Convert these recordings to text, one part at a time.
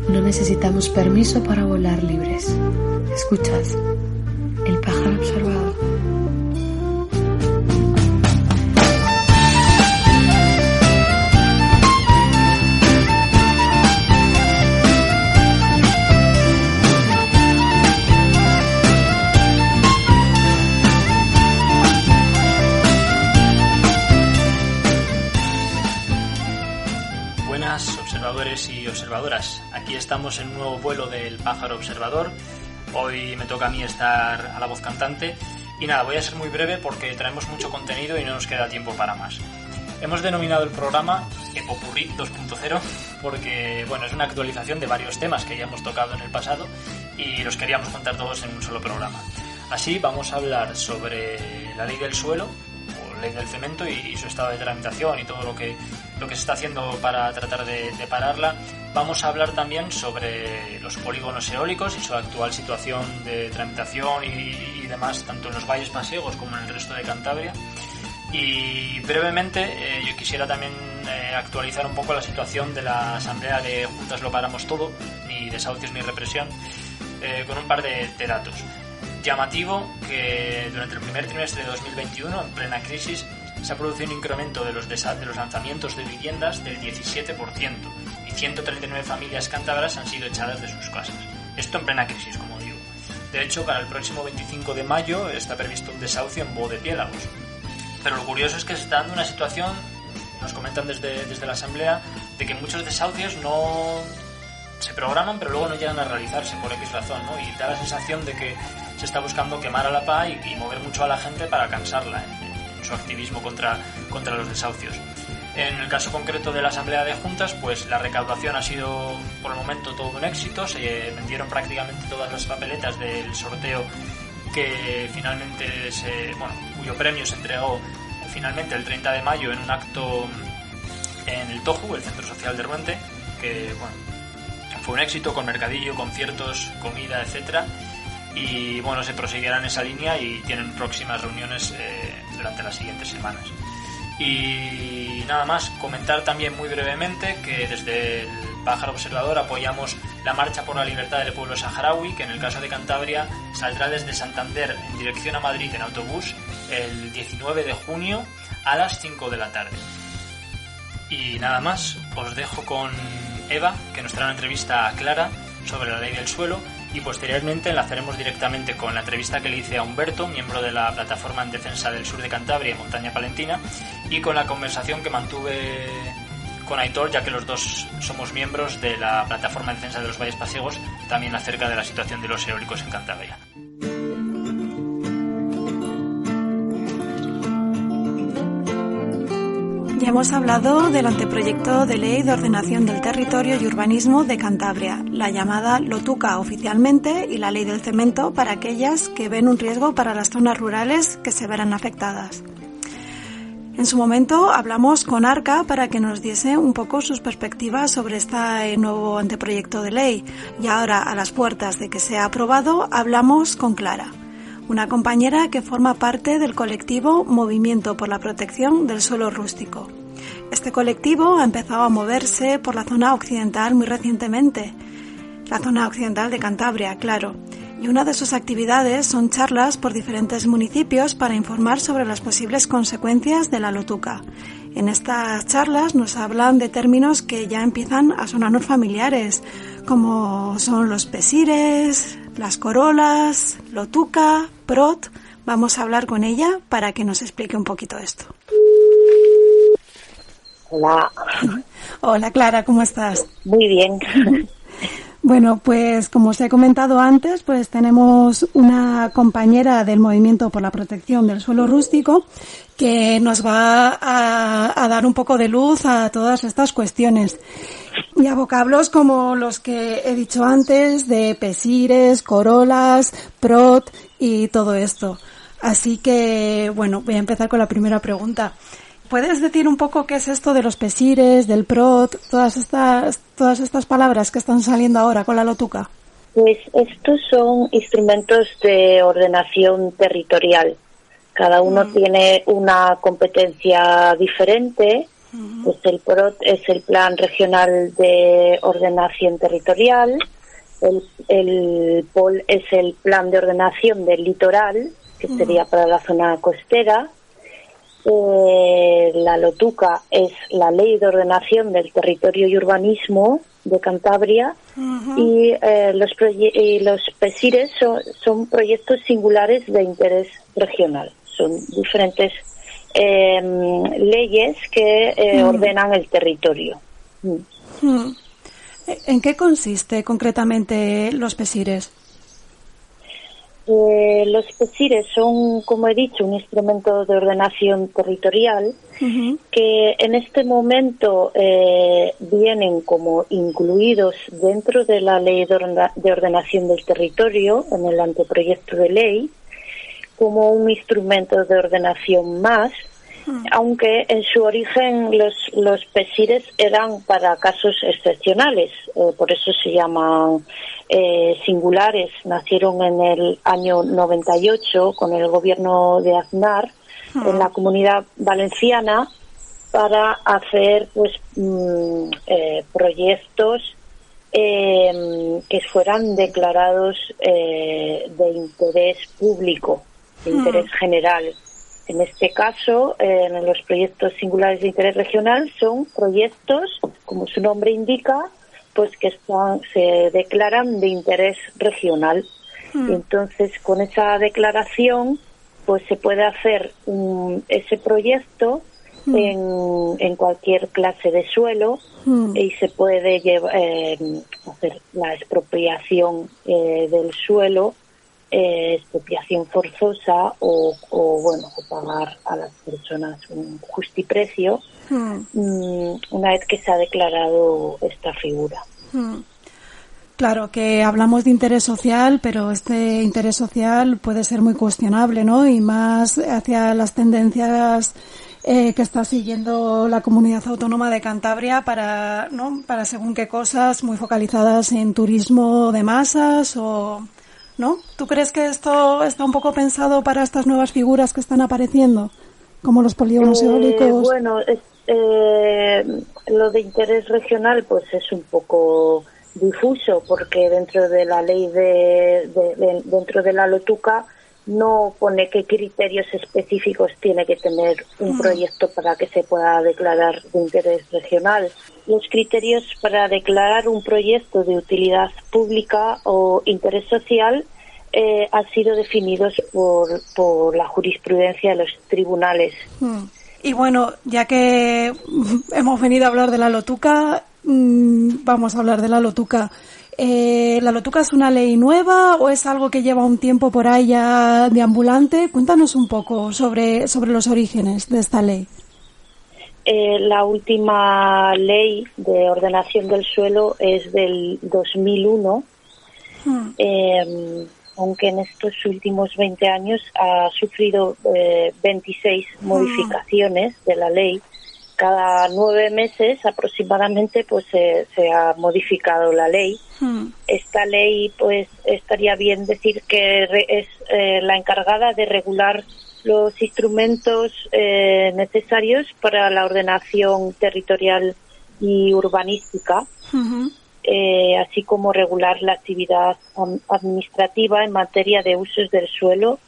No necesitamos permiso para volar libres. Escuchad, el pájaro observador. Observadores y observadoras, aquí estamos en un nuevo vuelo del pájaro observador. Hoy me toca a mí estar a la voz cantante y nada, voy a ser muy breve porque traemos mucho contenido y no nos queda tiempo para más. Hemos denominado el programa Epopurrí 2.0 porque bueno, es una actualización de varios temas que ya hemos tocado en el pasado y los queríamos contar todos en un solo programa. Así vamos a hablar sobre la ley del suelo, ley del cemento y su estado de tramitación y todo lo que se está haciendo para tratar de pararla. Vamos a hablar también sobre los polígonos eólicos y su actual situación de tramitación y demás, tanto en los valles pasiegos como en el resto de Cantabria. Y brevemente yo quisiera también actualizar un poco la situación de la asamblea de Juntas Lo Paramos Todo, ni desahucios ni represión, con un par de datos. Llamativo que durante el primer trimestre de 2021, en plena crisis, se ha producido un incremento de los lanzamientos de viviendas del 17% y 139 familias cántabras han sido echadas de sus casas. Esto en plena crisis, como digo. De hecho, para el próximo 25 de mayo está previsto un desahucio en Bodepiélagos. Pero lo curioso es que se está dando una situación, nos comentan desde la Asamblea, de que muchos desahucios no se programan pero luego no llegan a realizarse por X razón, ¿no? Y da la sensación de que se está buscando quemar a la PA y mover mucho a la gente para cansarla en su activismo contra los desahucios. En el caso concreto de la Asamblea de Juntas, pues la recaudación ha sido por el momento todo un éxito. Se vendieron prácticamente todas las papeletas del sorteo que finalmente cuyo premio se entregó finalmente el 30 de mayo en un acto en el Toju, el Centro Social de Ruente, que fue un éxito con mercadillo, conciertos, comida, etcétera. Y bueno, se proseguirán en esa línea y tienen próximas reuniones durante las siguientes semanas. Y nada más, comentar también muy brevemente que desde el Pájaro Observador apoyamos la marcha por la libertad del pueblo saharaui, que en el caso de Cantabria saldrá desde Santander en dirección a Madrid en autobús el 19 de junio a las 5 de la tarde. Y nada más, os dejo con Eva, que nos trae una entrevista a Clara sobre la ley del suelo. Y posteriormente enlazaremos directamente con la entrevista que le hice a Humberto, miembro de la Plataforma en Defensa del Sur de Cantabria y Montaña Palentina, y con la conversación que mantuve con Aitor, ya que los dos somos miembros de la Plataforma en Defensa de los Valles Pasiegos, también acerca de la situación de los eólicos en Cantabria. Ya hemos hablado del anteproyecto de ley de ordenación del territorio y urbanismo de Cantabria, la llamada LOTUCA oficialmente y la ley del cemento para aquellas que ven un riesgo para las zonas rurales que se verán afectadas. En su momento hablamos con Arca para que nos diese un poco sus perspectivas sobre este nuevo anteproyecto de ley y ahora, a las puertas de que sea aprobado, hablamos con Clara, una compañera que forma parte del colectivo Movimiento por la Protección del Suelo Rústico. Este colectivo ha empezado a moverse por la zona occidental muy recientemente, la zona occidental de Cantabria, claro, y una de sus actividades son charlas por diferentes municipios para informar sobre las posibles consecuencias de la LOTUCA. En estas charlas nos hablan de términos que ya empiezan a sonarnos familiares, como son los pesires, las corolas, LOTUCA, PROT. Vamos a hablar con ella para que nos explique un poquito esto. Hola. Hola Clara, ¿cómo estás? Muy bien. Bueno, pues como os he comentado antes, pues tenemos una compañera del Movimiento por la Protección del Suelo Rústico que nos va a dar un poco de luz a todas estas cuestiones. Y a vocablos como los que he dicho antes, de pesires, corolas, prot y todo esto. Así que, bueno, voy a empezar con la primera pregunta. ¿Puedes decir un poco qué es esto de los pesires, del prot, todas estas palabras que están saliendo ahora con la LOTUCA? Pues estos son instrumentos de ordenación territorial. Cada uno tiene una competencia diferente Pues el PROT es el Plan Regional de Ordenación Territorial, el POL es el Plan de Ordenación del Litoral, que sería para la zona costera, la LOTUCA es la Ley de Ordenación del Territorio y Urbanismo de Cantabria, y los PESIRES son proyectos singulares de interés regional. Son diferentes leyes que ordenan el territorio. ¿En qué consiste concretamente los PESIRES? Los PESIRES son, como he dicho, un instrumento de ordenación territorial que en este momento vienen como incluidos dentro de la Ley de Ordenación del Territorio, en el anteproyecto de ley, como un instrumento de ordenación más, aunque en su origen los PESIRES eran para casos excepcionales, por eso se llaman singulares. Nacieron en el año 98 con el gobierno de Aznar en la Comunidad Valenciana para hacer proyectos que fueran declarados de interés público, de interés general. En este caso, en los proyectos singulares de interés regional son proyectos, como su nombre indica, pues que se declaran de interés regional. Y entonces, con esa declaración, pues se puede hacer ese proyecto en cualquier clase de suelo y se puede hacer la expropiación del suelo, expropiación forzosa o pagar a las personas un justiprecio una vez que se ha declarado esta figura. Claro que hablamos de interés social, pero este interés social puede ser muy cuestionable, ¿no? Y más hacia las tendencias que está siguiendo la Comunidad Autónoma de Cantabria para según qué cosas muy focalizadas en turismo de masas ¿no? ¿Tú crees que esto está un poco pensado para estas nuevas figuras que están apareciendo, como los polígonos eólicos? Bueno, lo de interés regional pues es un poco difuso, porque dentro de la ley dentro de la LOTUCA no pone qué criterios específicos tiene que tener un proyecto para que se pueda declarar de interés regional. Los criterios para declarar un proyecto de utilidad pública o interés social han sido definidos por la jurisprudencia de los tribunales. Y bueno, ya que hemos venido a hablar de la LOTUCA, vamos a hablar de la LOTUCA. ¿La LOTUCA es una ley nueva o es algo que lleva un tiempo por ahí ya deambulante? Cuéntanos un poco sobre los orígenes de esta ley. La última ley de ordenación del suelo es del 2001, aunque en estos últimos 20 años ha sufrido 26 modificaciones de la ley. Cada 9 meses aproximadamente pues se ha modificado la ley. Esta ley pues estaría bien decir que es la encargada de regular los instrumentos necesarios para la ordenación territorial y urbanística, así como regular la actividad administrativa en materia de usos del suelo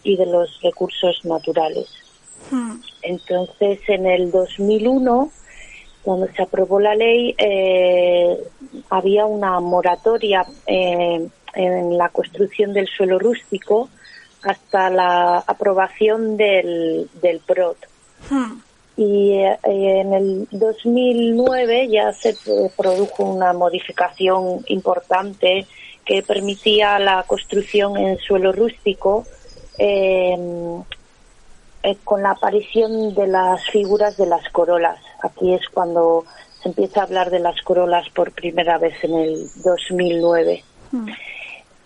y de los recursos naturales. Entonces, en el 2001, cuando se aprobó la ley, había una moratoria en la construcción del suelo rústico hasta la aprobación del PROT. Y en el 2009 ya se produjo una modificación importante que permitía la construcción en suelo rústico, con la aparición de las figuras de las corolas. Aquí es cuando se empieza a hablar de las corolas por primera vez, en el 2009.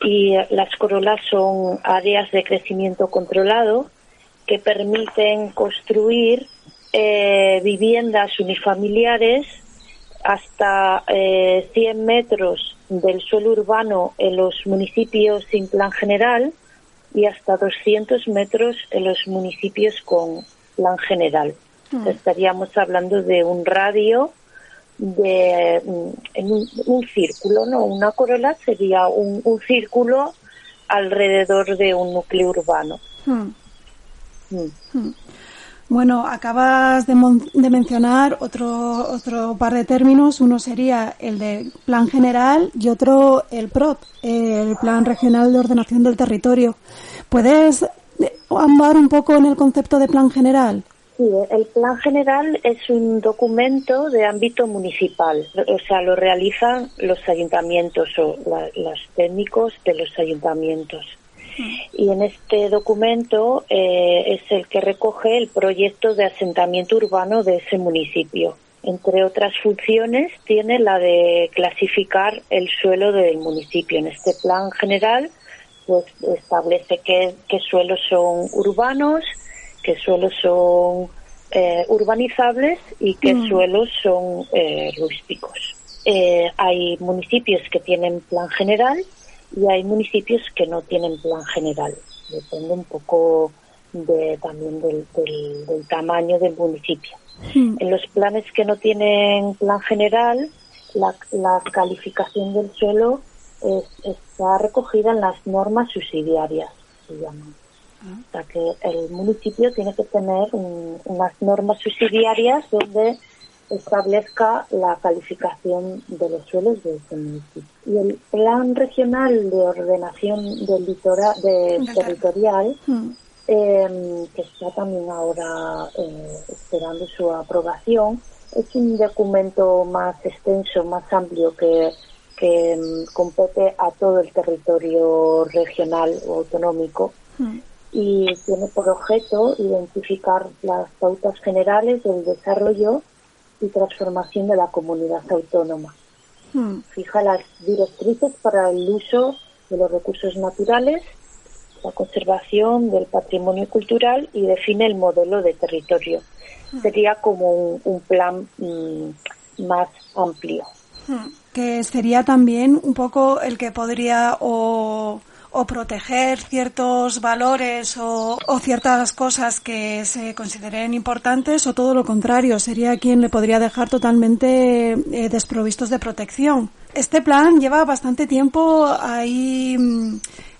Y las corolas son áreas de crecimiento controlado que permiten construir viviendas unifamiliares hasta 100 metros del suelo urbano en los municipios sin plan general y hasta 200 metros en los municipios con plan general. Estaríamos hablando de un radio en un círculo, ¿no? Una corola sería un círculo alrededor de un núcleo urbano. Bueno, acabas de mencionar otro par de términos. Uno sería el de plan general y otro el PROT, el Plan Regional de Ordenación del Territorio. ¿Puedes ahondar un poco en el concepto de plan general? Sí, el plan general es un documento de ámbito municipal, o sea, lo realizan los ayuntamientos o los técnicos de los ayuntamientos. Y en este documento es el que recoge el proyecto de asentamiento urbano de ese municipio. Entre otras funciones tiene la de clasificar el suelo del municipio. En este plan general pues establece qué suelos son urbanos, qué suelos son urbanizables y qué suelos son rústicos. Hay municipios que tienen plan general y hay municipios que no tienen plan general. Depende un poco también del tamaño del municipio. En los planes que no tienen plan general, la calificación del suelo está recogida en las normas subsidiarias, se llaman. O sea que el municipio tiene que tener unas normas subsidiarias donde establezca la calificación de los suelos de ese municipio. Y el Plan Regional de Ordenación Territorial, que está también ahora esperando su aprobación, es un documento más extenso, más amplio que compete a todo el territorio regional o autonómico. Y tiene por objeto identificar las pautas generales del desarrollo y transformación de la comunidad autónoma. Fija las directrices para el uso de los recursos naturales, la conservación del patrimonio cultural y define el modelo de territorio. Sería como un plan más amplio. Que sería también un poco el que podría o proteger ciertos valores o ciertas cosas que se consideren importantes, o todo lo contrario, sería quien le podría dejar totalmente desprovistos de protección. Este plan lleva bastante tiempo ahí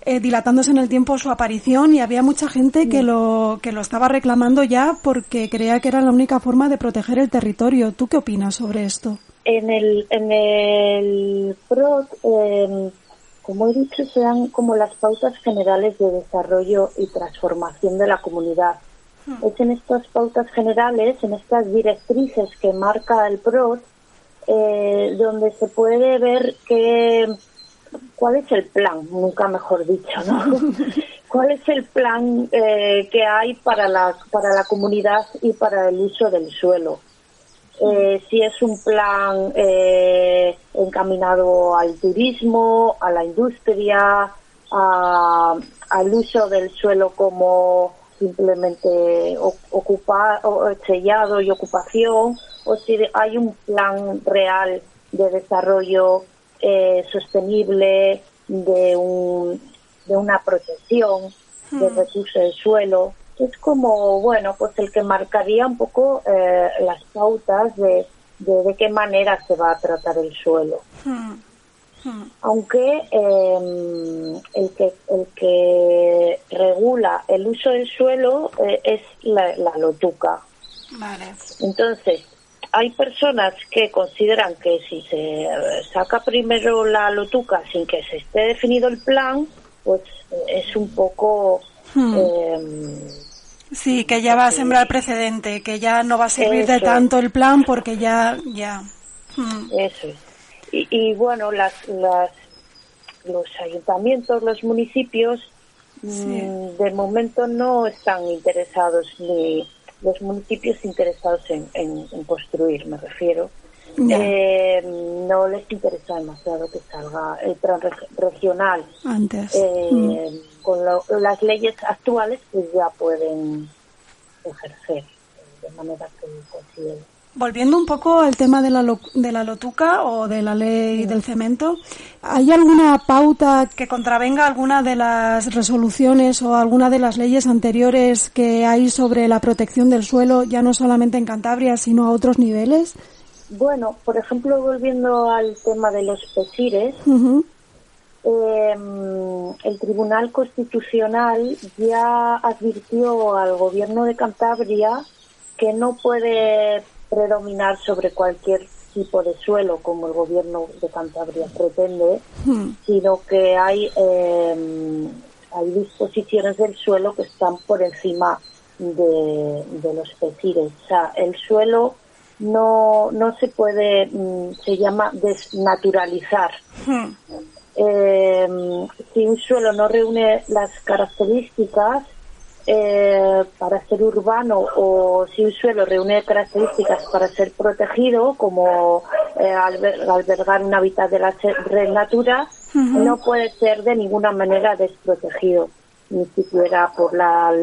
dilatándose en el tiempo su aparición, y había mucha gente que lo estaba reclamando ya porque creía que era la única forma de proteger el territorio. ¿Tú qué opinas sobre esto? En el PROT, como he dicho, se dan como las pautas generales de desarrollo y transformación de la comunidad. Es en estas pautas generales, en estas directrices que marca el PROT, donde se puede ver cuál es el plan, nunca mejor dicho, ¿no? ¿Cuál es el plan que hay para la comunidad y para el uso del suelo? Si es un plan encaminado al turismo, a la industria, al uso del suelo como simplemente sellado y ocupación, o si hay un plan real de desarrollo sostenible, de una protección del recurso del suelo. Es como, bueno, pues el que marcaría un poco las pautas de qué manera se va a tratar el suelo. Aunque el que regula el uso del suelo es la LOTUCA. Vale. Entonces, hay personas que consideran que si se saca primero la LOTUCA sin que se esté definido el plan, pues es un poco... Sí, que ya va a sembrar precedente, que ya no va a servir de tanto el plan porque ya. Eso es. Y bueno, los ayuntamientos, los municipios, de momento no están interesados, ni los municipios interesados en construir, me refiero. No les interesa demasiado que salga el plan regional. Antes. Con las leyes actuales pues ya pueden ejercer de manera que consideren. Volviendo un poco al tema de la LOTUCA o de la ley del cemento, ¿hay alguna pauta que contravenga alguna de las resoluciones o alguna de las leyes anteriores que hay sobre la protección del suelo, ya no solamente en Cantabria, sino a otros niveles? Bueno, por ejemplo, volviendo al tema de los PESIRES, el Tribunal Constitucional ya advirtió al Gobierno de Cantabria que no puede predominar sobre cualquier tipo de suelo como el Gobierno de Cantabria pretende, sino que hay disposiciones del suelo que están por encima de los PESIRES. O sea, el suelo no se puede, se llama desnaturalizar. Si un suelo no reúne las características para ser urbano, o si un suelo reúne características para ser protegido, como albergar un hábitat de la red natura, no puede ser de ninguna manera desprotegido, ni siquiera por la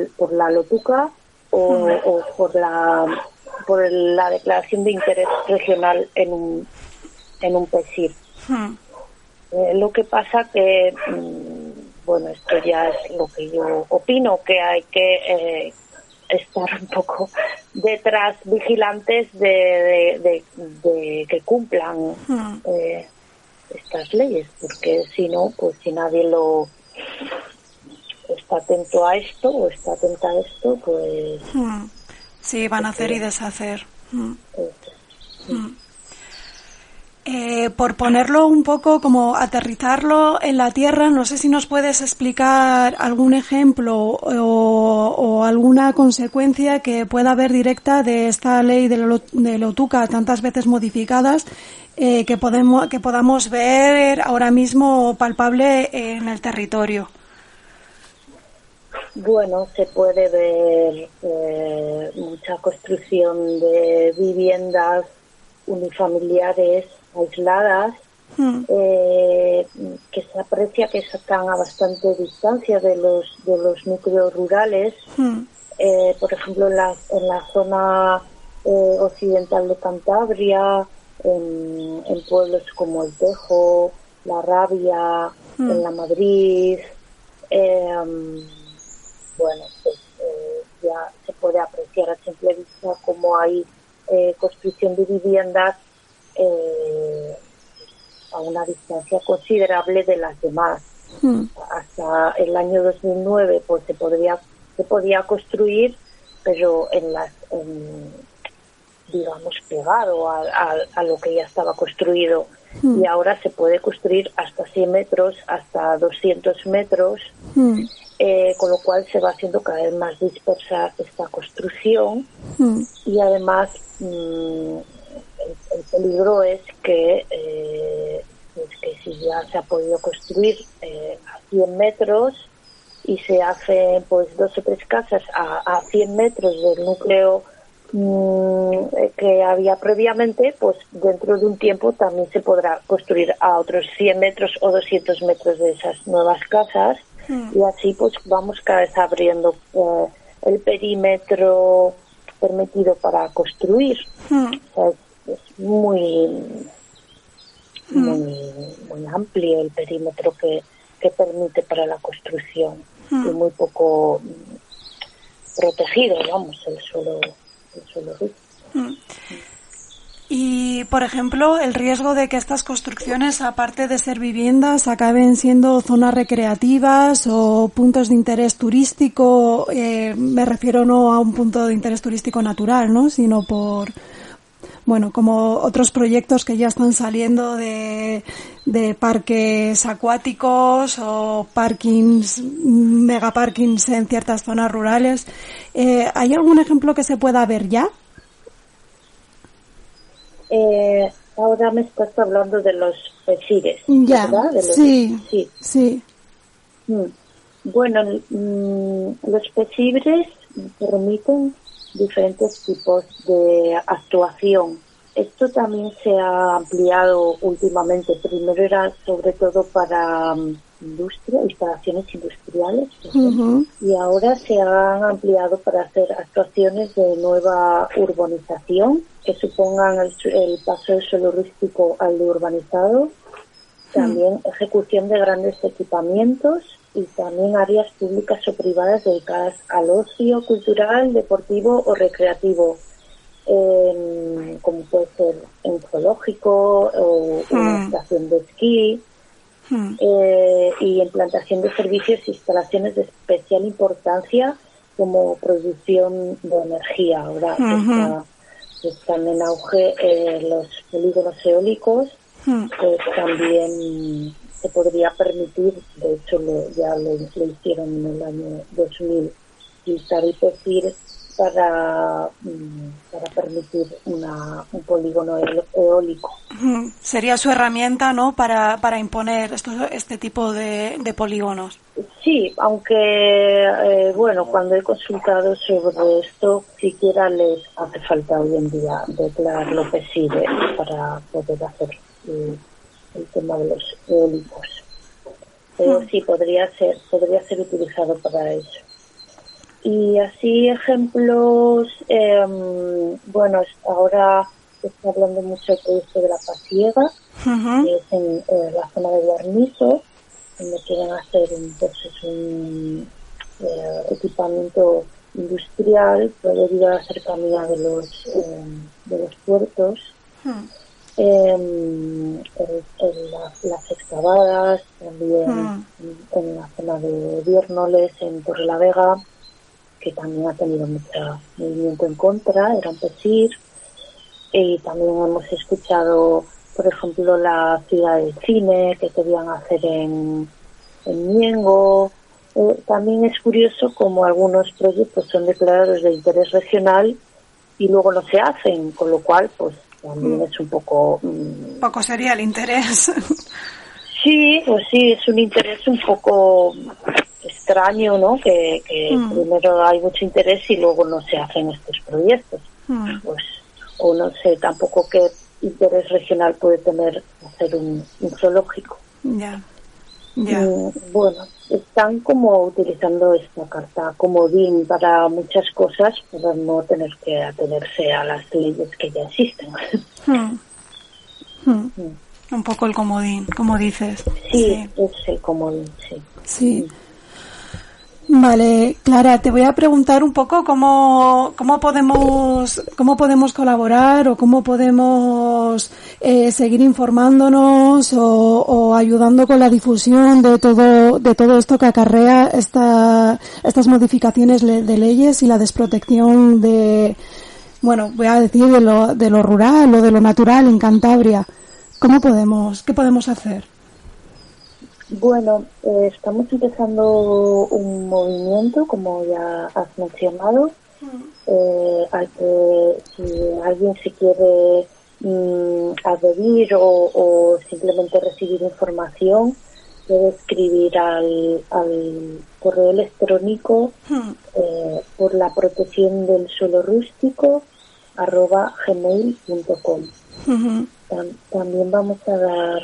LOTUCA o por la declaración de interés regional en un PESIR. Lo que pasa que bueno, esto ya es lo que yo opino, que hay que estar un poco detrás, vigilantes de que cumplan estas leyes, porque si no, pues si nadie lo está atento a esto o está atenta a esto, pues sí, van a hacer y deshacer. Por ponerlo un poco, como aterrizarlo en la tierra, no sé si nos puedes explicar algún ejemplo o alguna consecuencia que pueda haber directa de esta ley de LOTUCA tantas veces modificadas, que podamos ver ahora mismo palpable en el territorio. Bueno, se puede ver mucha construcción de viviendas unifamiliares aisladas, que se aprecia que están a bastante distancia de los núcleos rurales. Por ejemplo, en la zona occidental de Cantabria, en pueblos como El Tejo, La Rabia, en La Madrid, bueno, pues ya se puede apreciar a simple vista cómo hay construcción de viviendas a una distancia considerable de las demás. Hasta el año 2009 pues se podía construir, pero digamos pegado a lo que ya estaba construido, y ahora se puede construir hasta 100 metros, hasta 200 metros, con lo cual se va haciendo cada vez más dispersa esta construcción, y además el peligro es que si ya se ha podido construir a 100 metros y se hacen pues 2 o 3 casas a 100 metros del núcleo que había previamente, pues dentro de un tiempo también se podrá construir a otros 100 metros o 200 metros de esas nuevas casas, y así pues vamos cada vez abriendo el perímetro permitido para construir. O sea, es muy amplio el perímetro que permite para la construcción, y muy poco protegido, vamos, el suelo rico. Y, por ejemplo, el riesgo de que estas construcciones, aparte de ser viviendas, acaben siendo zonas recreativas o puntos de interés turístico, me refiero no a un punto de interés turístico natural, ¿no?, sino como otros proyectos que ya están saliendo de parques acuáticos o megaparkings en ciertas zonas rurales. ¿Hay algún ejemplo que se pueda ver ya? Ahora me estás hablando de los PESIRES, ya, ¿verdad? Sí. Bueno, los PESIRES permiten diferentes tipos de actuación. Esto también se ha ampliado últimamente. Primero era sobre todo para instalaciones industriales, y ahora se han ampliado para hacer actuaciones de nueva urbanización, que supongan el paso del suelo rústico al de urbanizado, también ejecución de grandes equipamientos y también áreas públicas o privadas dedicadas al ocio cultural, deportivo o recreativo, como puede ser un zoológico o una estación de esquí, y implantación de servicios e instalaciones de especial importancia como producción de energía. Ahora están en auge los polígonos eólicos, pues también se podría permitir, de hecho ya lo hicieron en el año 2000, quitar y decir para permitir un polígono eólico. Sería su herramienta, ¿no?, para imponer este tipo de polígonos. Sí, aunque cuando he consultado sobre esto, siquiera les hace falta hoy en día declarar lo que sirve para poder hacer el tema de los eólicos. Pero sí, podría ser utilizado para eso. Y así ejemplos, ahora se está hablando mucho del proyecto de la Pasiega, que es en la zona de Guarnizo, donde quieren hacer un equipamiento industrial debido a la cercanía de los puertos. Las excavadas, también en la zona de Viernoles, en Torrelavega, que también ha tenido mucho movimiento en contra, era un PESIR, y también hemos escuchado, por ejemplo, la ciudad del cine que querían hacer en Miengo. También es curioso como algunos proyectos son declarados de interés regional y luego no se hacen, con lo cual pues también es un poco... Poco sería el interés. Sí, pues sí, es un interés un poco extraño, ¿no? Que primero hay mucho interés y luego no se hacen estos proyectos. Pues, o no sé tampoco qué interés regional puede tener hacer un zoológico. Ya. Están como utilizando esta carta comodín para muchas cosas, para no tener que atenerse a las leyes que ya existen. Un poco el comodín, como dices. Sí, es el comodín, sí. Vale, Clara, te voy a preguntar un poco cómo podemos colaborar o cómo podemos seguir informándonos o ayudando con la difusión de todo esto que acarrea estas modificaciones de leyes y la desprotección voy a decir de lo rural o de lo natural en Cantabria. ¿Qué podemos hacer? Bueno, estamos empezando un movimiento, como ya has mencionado, al que si alguien se quiere adherir o simplemente recibir información, puede escribir al correo electrónico por la protección del suelo rústico @gmail.com. También vamos a dar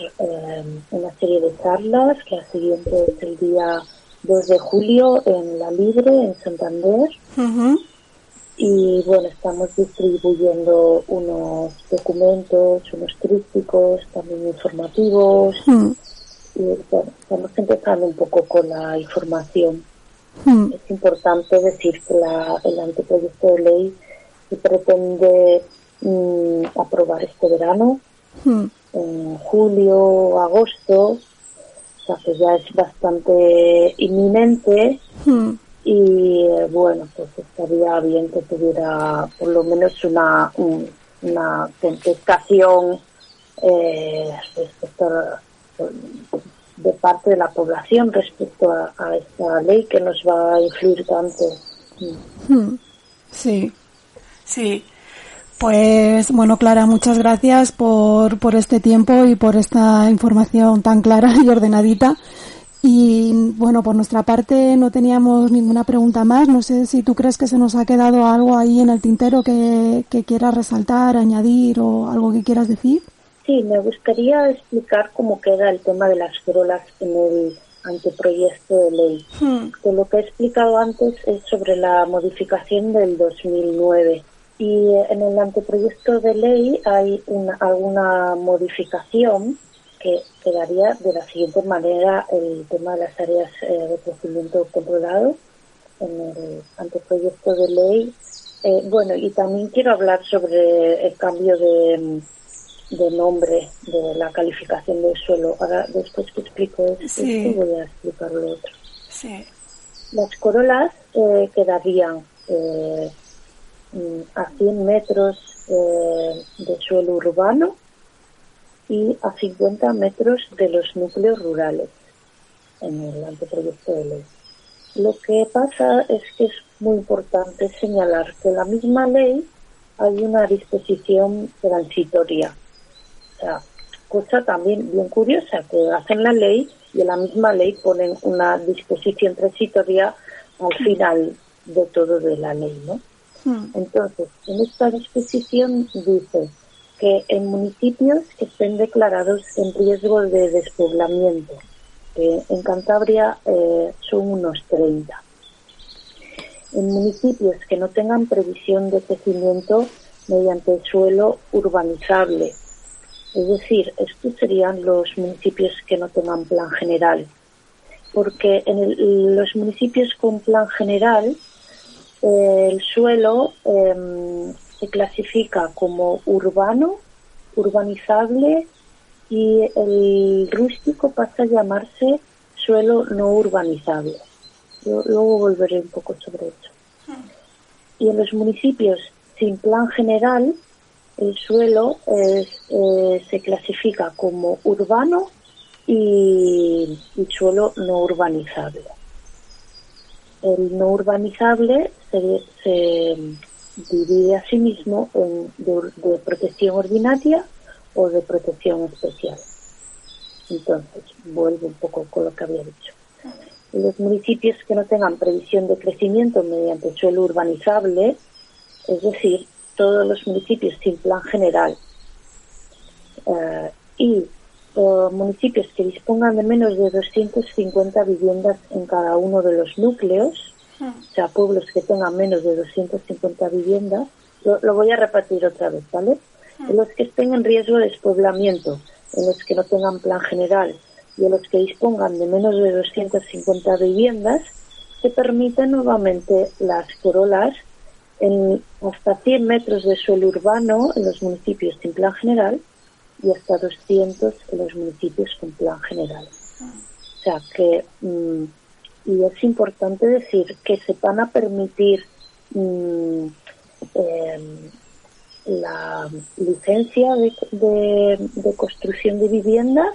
una serie de charlas, que la siguiente es el día 2 de julio en La Libre, en Santander. Y estamos distribuyendo unos documentos, unos trípticos, también informativos. Y estamos empezando un poco con la información. Es importante decir que el anteproyecto de ley se pretende aprobar este verano, en julio o agosto, o sea que ya es bastante inminente. Y pues estaría bien que tuviera por lo menos una contestación de parte de la población respecto a esta ley que nos va a influir tanto. Sí. Pues Clara, muchas gracias por este tiempo y por esta información tan clara y ordenadita. Y por nuestra parte no teníamos ninguna pregunta más. No sé si tú crees que se nos ha quedado algo ahí en el tintero que quieras resaltar, añadir o algo que quieras decir. Sí, me gustaría explicar cómo queda el tema de las farolas en el anteproyecto de ley. Que lo que he explicado antes es sobre la modificación del 2009. Y en el anteproyecto de ley hay alguna modificación que quedaría de la siguiente manera: el tema de las áreas de crecimiento controlado en el anteproyecto de ley. Bueno, y también quiero hablar sobre el cambio de nombre de la calificación del suelo. Ahora, después que explico esto, voy a explicar lo otro. Sí. Las corolas quedarían a 100 metros de suelo urbano y a 50 metros de los núcleos rurales en el anteproyecto de ley. Lo que pasa es que es muy importante señalar que en la misma ley hay una disposición transitoria. O sea, cosa también bien curiosa, que hacen la ley y en la misma ley ponen una disposición transitoria al final de todo de la ley, ¿no? Entonces, en esta disposición dice que en municipios que estén declarados en riesgo de despoblamiento, que en Cantabria son unos 30. En municipios que no tengan previsión de crecimiento mediante suelo urbanizable, es decir, estos serían los municipios que no tengan plan general, porque en los municipios con plan general el suelo se clasifica como urbano, urbanizable, y el rústico pasa a llamarse suelo no urbanizable. Yo luego volveré un poco sobre eso. Y en los municipios sin plan general, el suelo se clasifica como urbano y suelo no urbanizable. El no urbanizable se divide a sí mismo de protección ordinaria o de protección especial. Entonces, vuelvo un poco con lo que había dicho. En los municipios que no tengan previsión de crecimiento mediante suelo urbanizable, es decir, todos los municipios sin plan general, y municipios que dispongan de menos de 250 viviendas en cada uno de los núcleos, o sea, pueblos que tengan menos de 250 viviendas, lo voy a repetir otra vez, ¿vale? En los que estén en riesgo de despoblamiento, en los que no tengan plan general y en los que dispongan de menos de 250 viviendas, se permiten nuevamente las corolas en hasta 100 metros de suelo urbano en los municipios sin plan general y hasta 200 en los municipios con plan general. O sea que, y es importante decir que se van a permitir la licencia de construcción de viviendas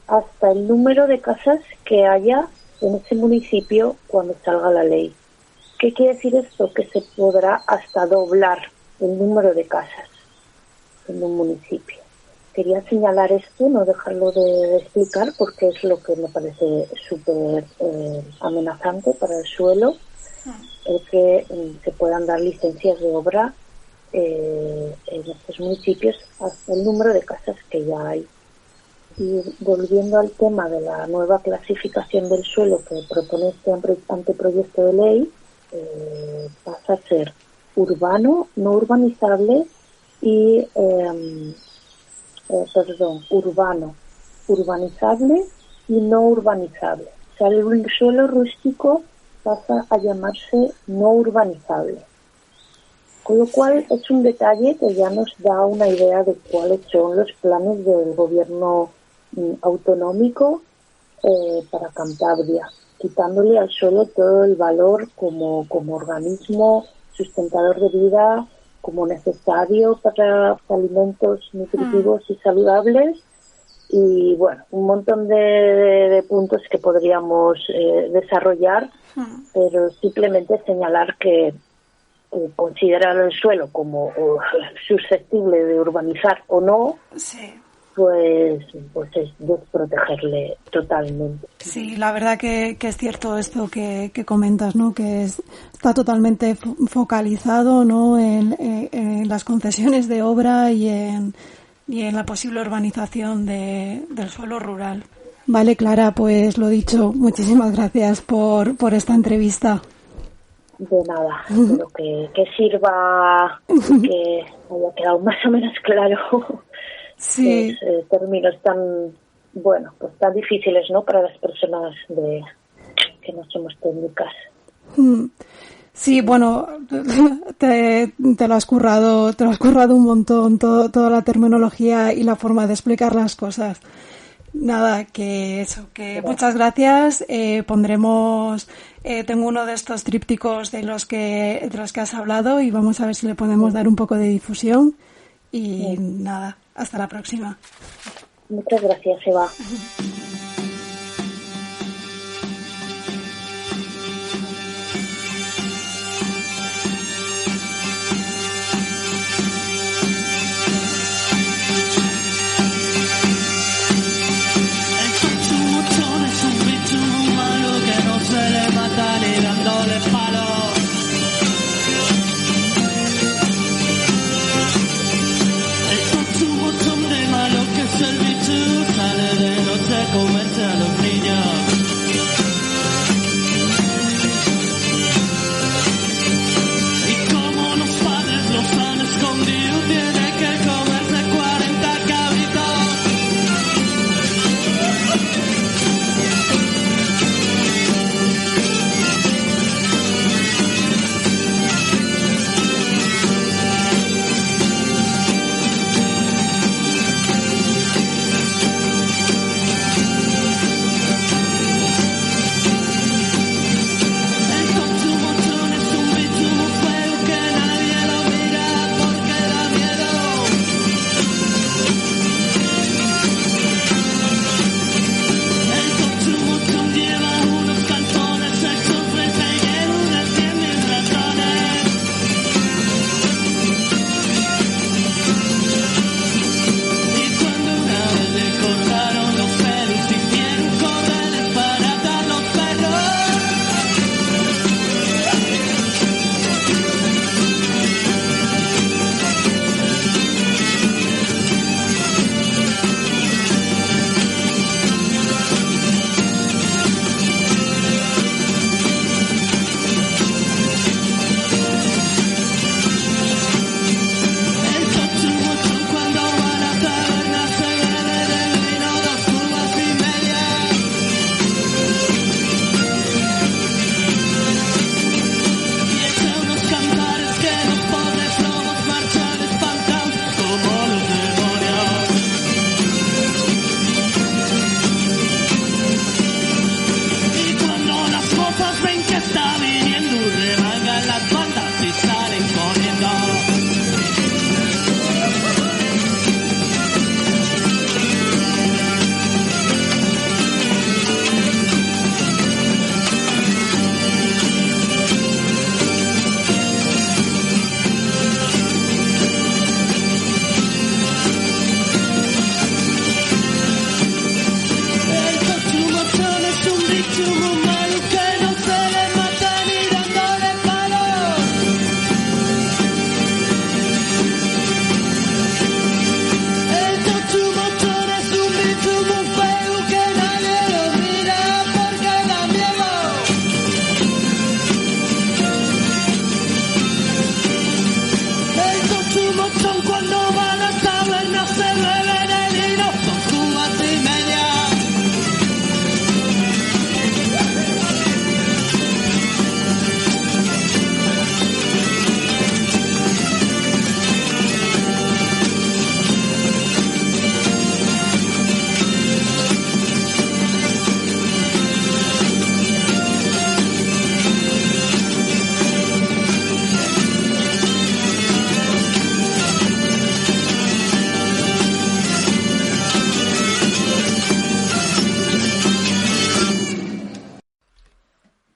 hasta el número de casas que haya en ese municipio cuando salga la ley. ¿Qué quiere decir esto? Que se podrá hasta doblar el número de casas en un municipio. Quería señalar esto, no dejarlo de explicar, porque es lo que me parece súper amenazante para el suelo, el que se puedan dar licencias de obra en estos municipios hasta el número de casas que ya hay. Y volviendo al tema de la nueva clasificación del suelo que propone este anteproyecto de ley, pasa a ser urbano, no urbanizable y urbano, urbanizable y no urbanizable. O sea, el suelo rústico pasa a llamarse no urbanizable. Con lo cual es un detalle que ya nos da una idea de cuáles son los planes del gobierno autonómico para Cantabria, quitándole al suelo todo el valor como organismo sustentador de vida, como necesario para alimentos nutritivos y saludables, y bueno, un montón de puntos que podríamos desarrollar, pero simplemente señalar que considerar el suelo como susceptible de urbanizar o no, pues es desprotegerle totalmente. Sí, la verdad que es cierto esto que comentas, ¿no? Que está totalmente focalizado, ¿no? En las concesiones de obra y en la posible urbanización del suelo rural. Vale, Clara, pues lo dicho, muchísimas gracias por esta entrevista. De nada, pero que sirva, que haya quedado más o menos claro Sí. los términos tan, bueno, pues tan difíciles, ¿no? Para las personas que no somos técnicas. Sí, bueno, te lo has currado un montón, toda la terminología y la forma de explicar las cosas. Nada, que muchas gracias. Pondremos, tengo uno de estos trípticos de los que has hablado y vamos a ver si le podemos dar un poco de difusión. Y nada, hasta la próxima. Muchas gracias, Eva. Comerse a los niños. Y como los padres los han escondido, tiene que comerse 40 cabritos.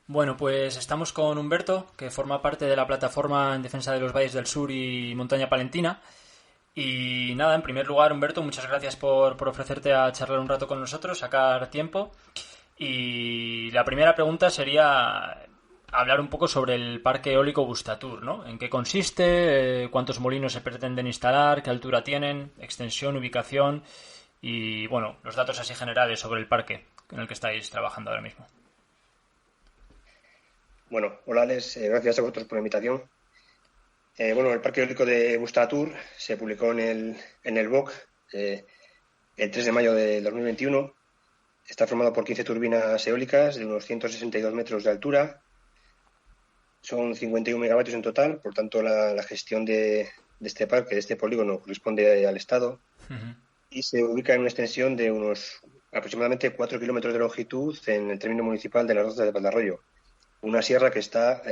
Bueno, pues estamos con Humberto, que forma parte de la plataforma en defensa de los valles del sur y Montaña Palentina. Y nada, en primer lugar, Humberto, muchas gracias por ofrecerte a charlar un rato con nosotros, sacar tiempo. Y la primera pregunta sería hablar un poco sobre el parque eólico Bustatur, ¿no? ¿En qué consiste? ¿Cuántos molinos se pretenden instalar? ¿Qué altura tienen? ¿Extensión, ubicación? Y, bueno, los datos así generales sobre el parque en el que estáis trabajando ahora mismo. Bueno, hola Alex, gracias a vosotros por la invitación. Bueno, el parque eólico de Bustatur se publicó en el BOC el 3 de mayo de 2021. Está formado por 15 turbinas eólicas de unos 162 metros de altura. Son 51 megavatios en total, por tanto la gestión de este parque, de este polígono, corresponde al Estado. Ujú. Y se ubica en una extensión de unos aproximadamente 4 kilómetros de longitud en el término municipal de las Rozas de Valdarroyo, una sierra que está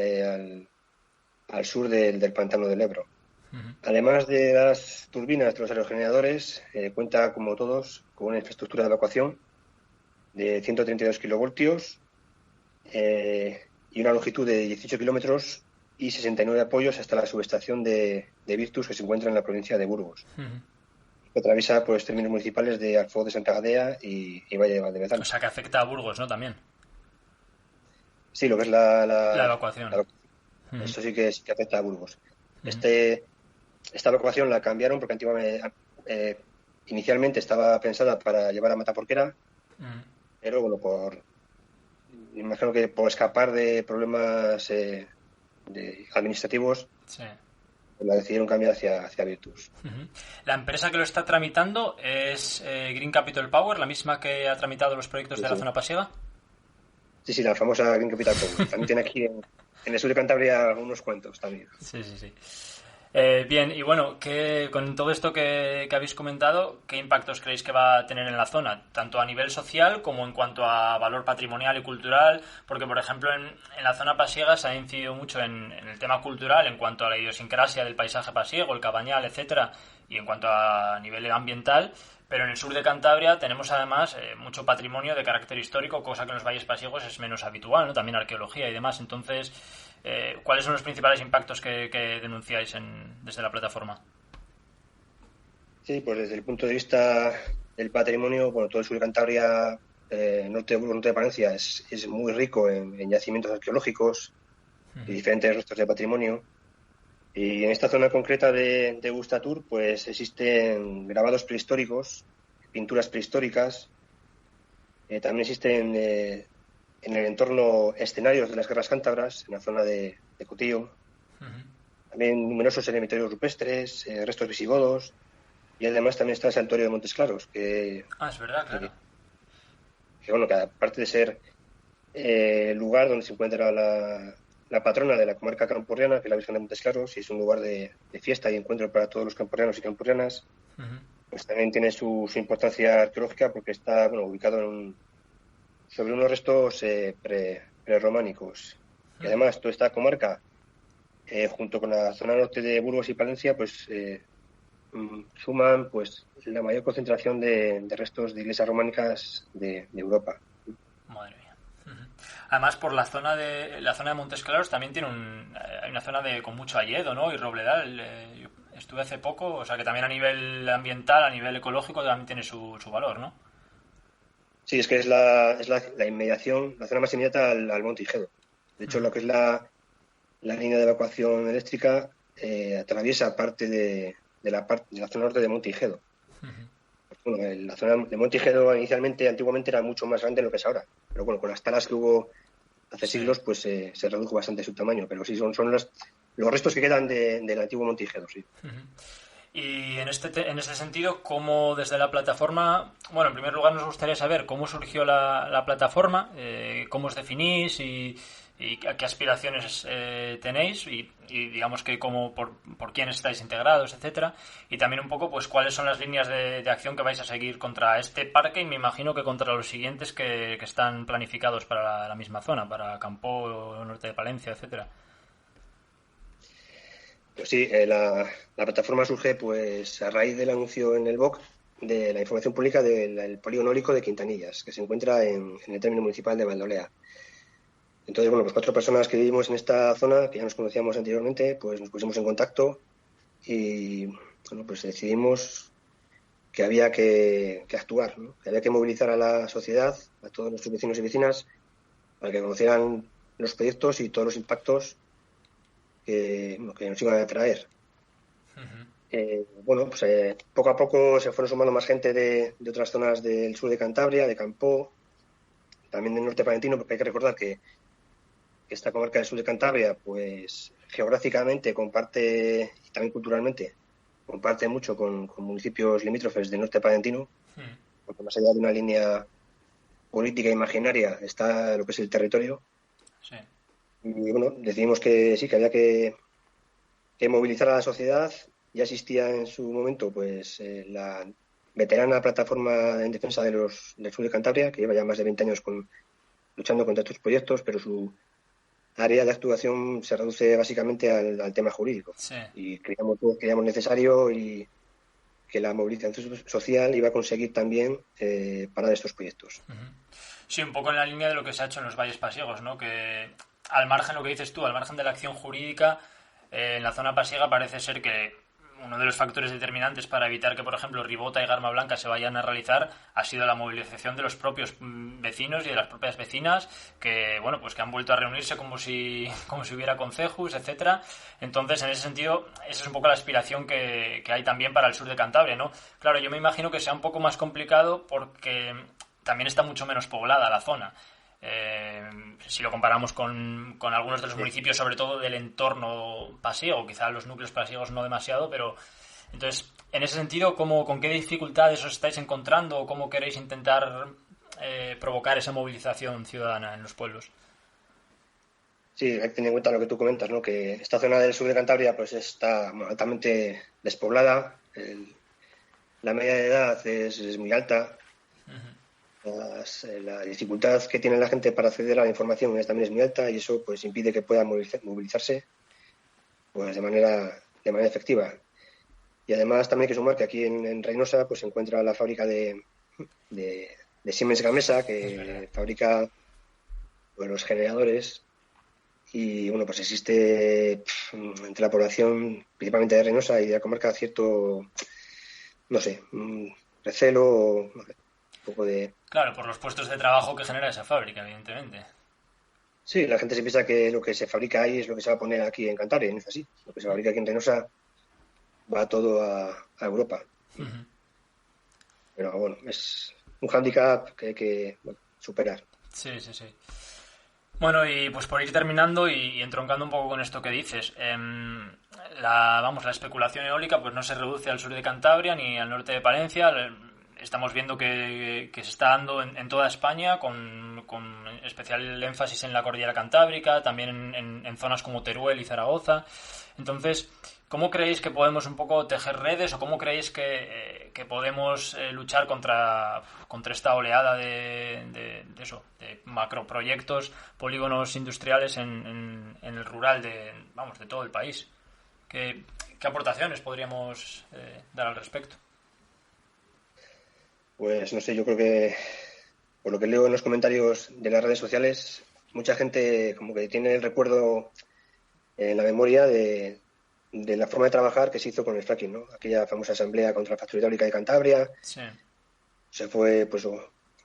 al sur del pantano del Ebro. Ujú. Además de las turbinas de los aerogeneradores, cuenta, como todos, con una infraestructura de evacuación de 132 kilovoltios y una longitud de 18 kilómetros y 69 apoyos hasta la subestación de Virtus, que se encuentra en la provincia de Burgos. Ujú. Que atraviesa pues términos municipales de Alfoz de Santa Gadea y Valle de Valdevezán. O sea, que afecta a Burgos, ¿no? También. Sí, lo que es La evacuación. Ujú. Eso sí que afecta a Burgos. Ujú. Esta evacuación la cambiaron porque inicialmente estaba pensada para llevar a Mataporquera, Ujú. pero bueno, me imagino que por escapar de problemas administrativos, Sí. la decidieron cambiar hacia Virtus. Ujú. La empresa que lo está tramitando es Green Capital Power, la misma que ha tramitado los proyectos Sí, de la sí. zona pasiega. Sí, la famosa Green Capital Power. También tiene aquí en el sur de Cantabria unos cuantos también. Sí, sí, sí. Bien, y bueno, con todo esto que habéis comentado, ¿qué impactos creéis que va a tener en la zona? Tanto a nivel social como en cuanto a valor patrimonial y cultural, porque por ejemplo en la zona pasiega se ha incidido mucho en el tema cultural en cuanto a la idiosincrasia del paisaje pasiego, el cabañal, etcétera, y en cuanto a nivel ambiental, pero en el sur de Cantabria tenemos además mucho patrimonio de carácter histórico, cosa que en los valles pasiegos es menos habitual, ¿no? También arqueología y demás. Entonces, ¿cuáles son los principales impactos que denunciáis desde la plataforma? Sí, pues desde el punto de vista del patrimonio, bueno, todo el sur de Cantabria, norte de Palencia, es muy rico en yacimientos arqueológicos y diferentes restos de patrimonio. Y en esta zona concreta de Bustatur, pues existen grabados prehistóricos, pinturas prehistóricas, también existen en el entorno escenarios de las guerras cántabras, en la zona de Cotillo, también numerosos cementerios rupestres, restos visigodos, y además también está el santuario de Montes Claros, Es verdad, claro. que bueno, que aparte de ser lugar donde se encuentra la patrona de la comarca campurriana, que es la Virgen de Montes Claros, y es un lugar de fiesta y encuentro para todos los campurrianos y campurrianas, pues también tiene su importancia arqueológica porque está ubicado sobre unos restos prerrománicos. Y además toda esta comarca, junto con la zona norte de Burgos y Palencia, pues suman pues la mayor concentración de restos de iglesias románicas de Europa. Madre mía. Además, por la zona de Montes Claros también tiene hay una zona con mucho hayedo, ¿no? Y robledal. Yo estuve hace poco, o sea que también a nivel ambiental, a nivel ecológico, también tiene su valor, ¿no? Sí, es que es la inmediación, la zona más inmediata al Monte Ijedo. De hecho, lo que es la línea de evacuación eléctrica atraviesa parte de la zona norte de Monte Ijedo. Bueno, la zona de Monte Ijedo antiguamente era mucho más grande de lo que es ahora. Pero bueno, con las talas que hubo hace siglos, pues se redujo bastante su tamaño. Pero sí, son los restos que quedan del antiguo Monte Ijedo, sí. Y en este sentido, ¿cómo desde la plataforma? Bueno, en primer lugar nos gustaría saber cómo surgió la plataforma, cómo os definís y a qué aspiraciones tenéis y digamos que por quién estáis integrados, etcétera, y también un poco pues cuáles son las líneas de acción que vais a seguir contra este parque y me imagino que contra los siguientes que están planificados para la misma zona, para Campoo, norte de Palencia, etcétera. Pues sí, la plataforma surge pues a raíz del anuncio en el BOC de la información pública del polígono eólico de Quintanillas, que se encuentra en el término municipal de Valdolea. Entonces, bueno, pues 4 personas que vivimos en esta zona, que ya nos conocíamos anteriormente, pues nos pusimos en contacto y bueno, pues decidimos que había que actuar, ¿no? Que había que movilizar a la sociedad, a todos nuestros vecinos y vecinas, para que conocieran los proyectos y todos los impactos que nos iban a traer. Bueno, pues poco a poco se fueron sumando más gente de otras zonas del sur de Cantabria, de Campoo, también del norte palentino, porque hay que recordar que esta comarca del sur de Cantabria, pues geográficamente comparte, y también culturalmente, comparte mucho con municipios limítrofes del norte palentino, porque más allá de una línea política imaginaria está lo que es el territorio. Sí. Y bueno, decidimos que sí, que había que movilizar a la sociedad. Ya existía en su momento pues la veterana plataforma en defensa del sur de Cantabria, que lleva ya más de 20 años luchando contra estos proyectos, pero su área de actuación se reduce básicamente al tema jurídico. Sí. Y creíamos necesario y que la movilización social iba a conseguir también parar estos proyectos. Sí, un poco en la línea de lo que se ha hecho en los valles pasiegos, ¿no? Que al margen, lo que dices tú, al margen de la acción jurídica, en la zona pasiega parece ser que uno de los factores determinantes para evitar que, por ejemplo, Ribota y Garma Blanca se vayan a realizar ha sido la movilización de los propios vecinos y de las propias vecinas que, bueno, pues que han vuelto a reunirse como si hubiera concejos, etcétera. Entonces, en ese sentido, esa es un poco la aspiración que hay también para el sur de Cantabria, ¿no? Claro, yo me imagino que sea un poco más complicado porque también está mucho menos poblada la zona. Si lo comparamos con algunos de los municipios, sobre todo del entorno pasiego, quizá los núcleos pasiegos no demasiado, pero entonces, en ese sentido, ¿con qué dificultades os estáis encontrando o cómo queréis intentar provocar esa movilización ciudadana en los pueblos? Sí, hay que tener en cuenta lo que tú comentas, ¿no? Que esta zona del sur de Cantabria pues está altamente despoblada, la media de edad es muy alta. La dificultad que tiene la gente para acceder a la información también es muy alta y eso pues impide que puedan movilizarse pues de manera efectiva. Y además también hay que sumar que aquí en Reynosa pues se encuentra la fábrica de Siemens Gamesa, que fabrica pues, los generadores, y bueno, pues existe entre la población principalmente de Reynosa y de la comarca cierto, no sé, recelo, no sé, un poco de... Claro, por los puestos de trabajo que genera esa fábrica, evidentemente. Sí, la gente se piensa que lo que se fabrica ahí es lo que se va a poner aquí en Cantabria, y no es así. Lo que se fabrica aquí en Reynosa va todo a Europa. Pero bueno, es un hándicap que hay que superar. Sí. Bueno, y pues por ir terminando y entroncando un poco con esto que dices, la especulación eólica pues no se reduce al sur de Cantabria ni al norte de Palencia. Estamos viendo que se está dando en toda España con especial énfasis en la cordillera cantábrica, también en zonas como Teruel y Zaragoza. Entonces, ¿cómo creéis que podemos un poco tejer redes o cómo creéis que podemos luchar contra esta oleada de macroproyectos, polígonos industriales en el rural de todo el país? ¿Qué aportaciones podríamos dar al respecto? Pues no sé, yo creo que por lo que leo en los comentarios de las redes sociales, mucha gente como que tiene el recuerdo en la memoria de la forma de trabajar que se hizo con el fracking, ¿no? Aquella famosa asamblea contra la factura hidráulica de Cantabria. Sí. Se fue pues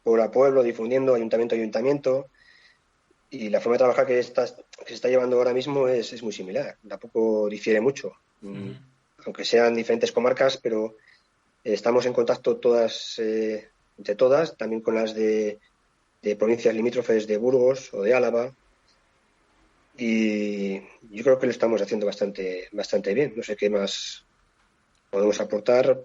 pueblo a pueblo, difundiendo, ayuntamiento a ayuntamiento, y la forma de trabajar que se está llevando ahora mismo es muy similar, tampoco difiere mucho, aunque sean diferentes comarcas, pero estamos en contacto entre todas, también con las de provincias limítrofes de Burgos o de Álava, y yo creo que lo estamos haciendo bastante bien. No sé qué más podemos aportar.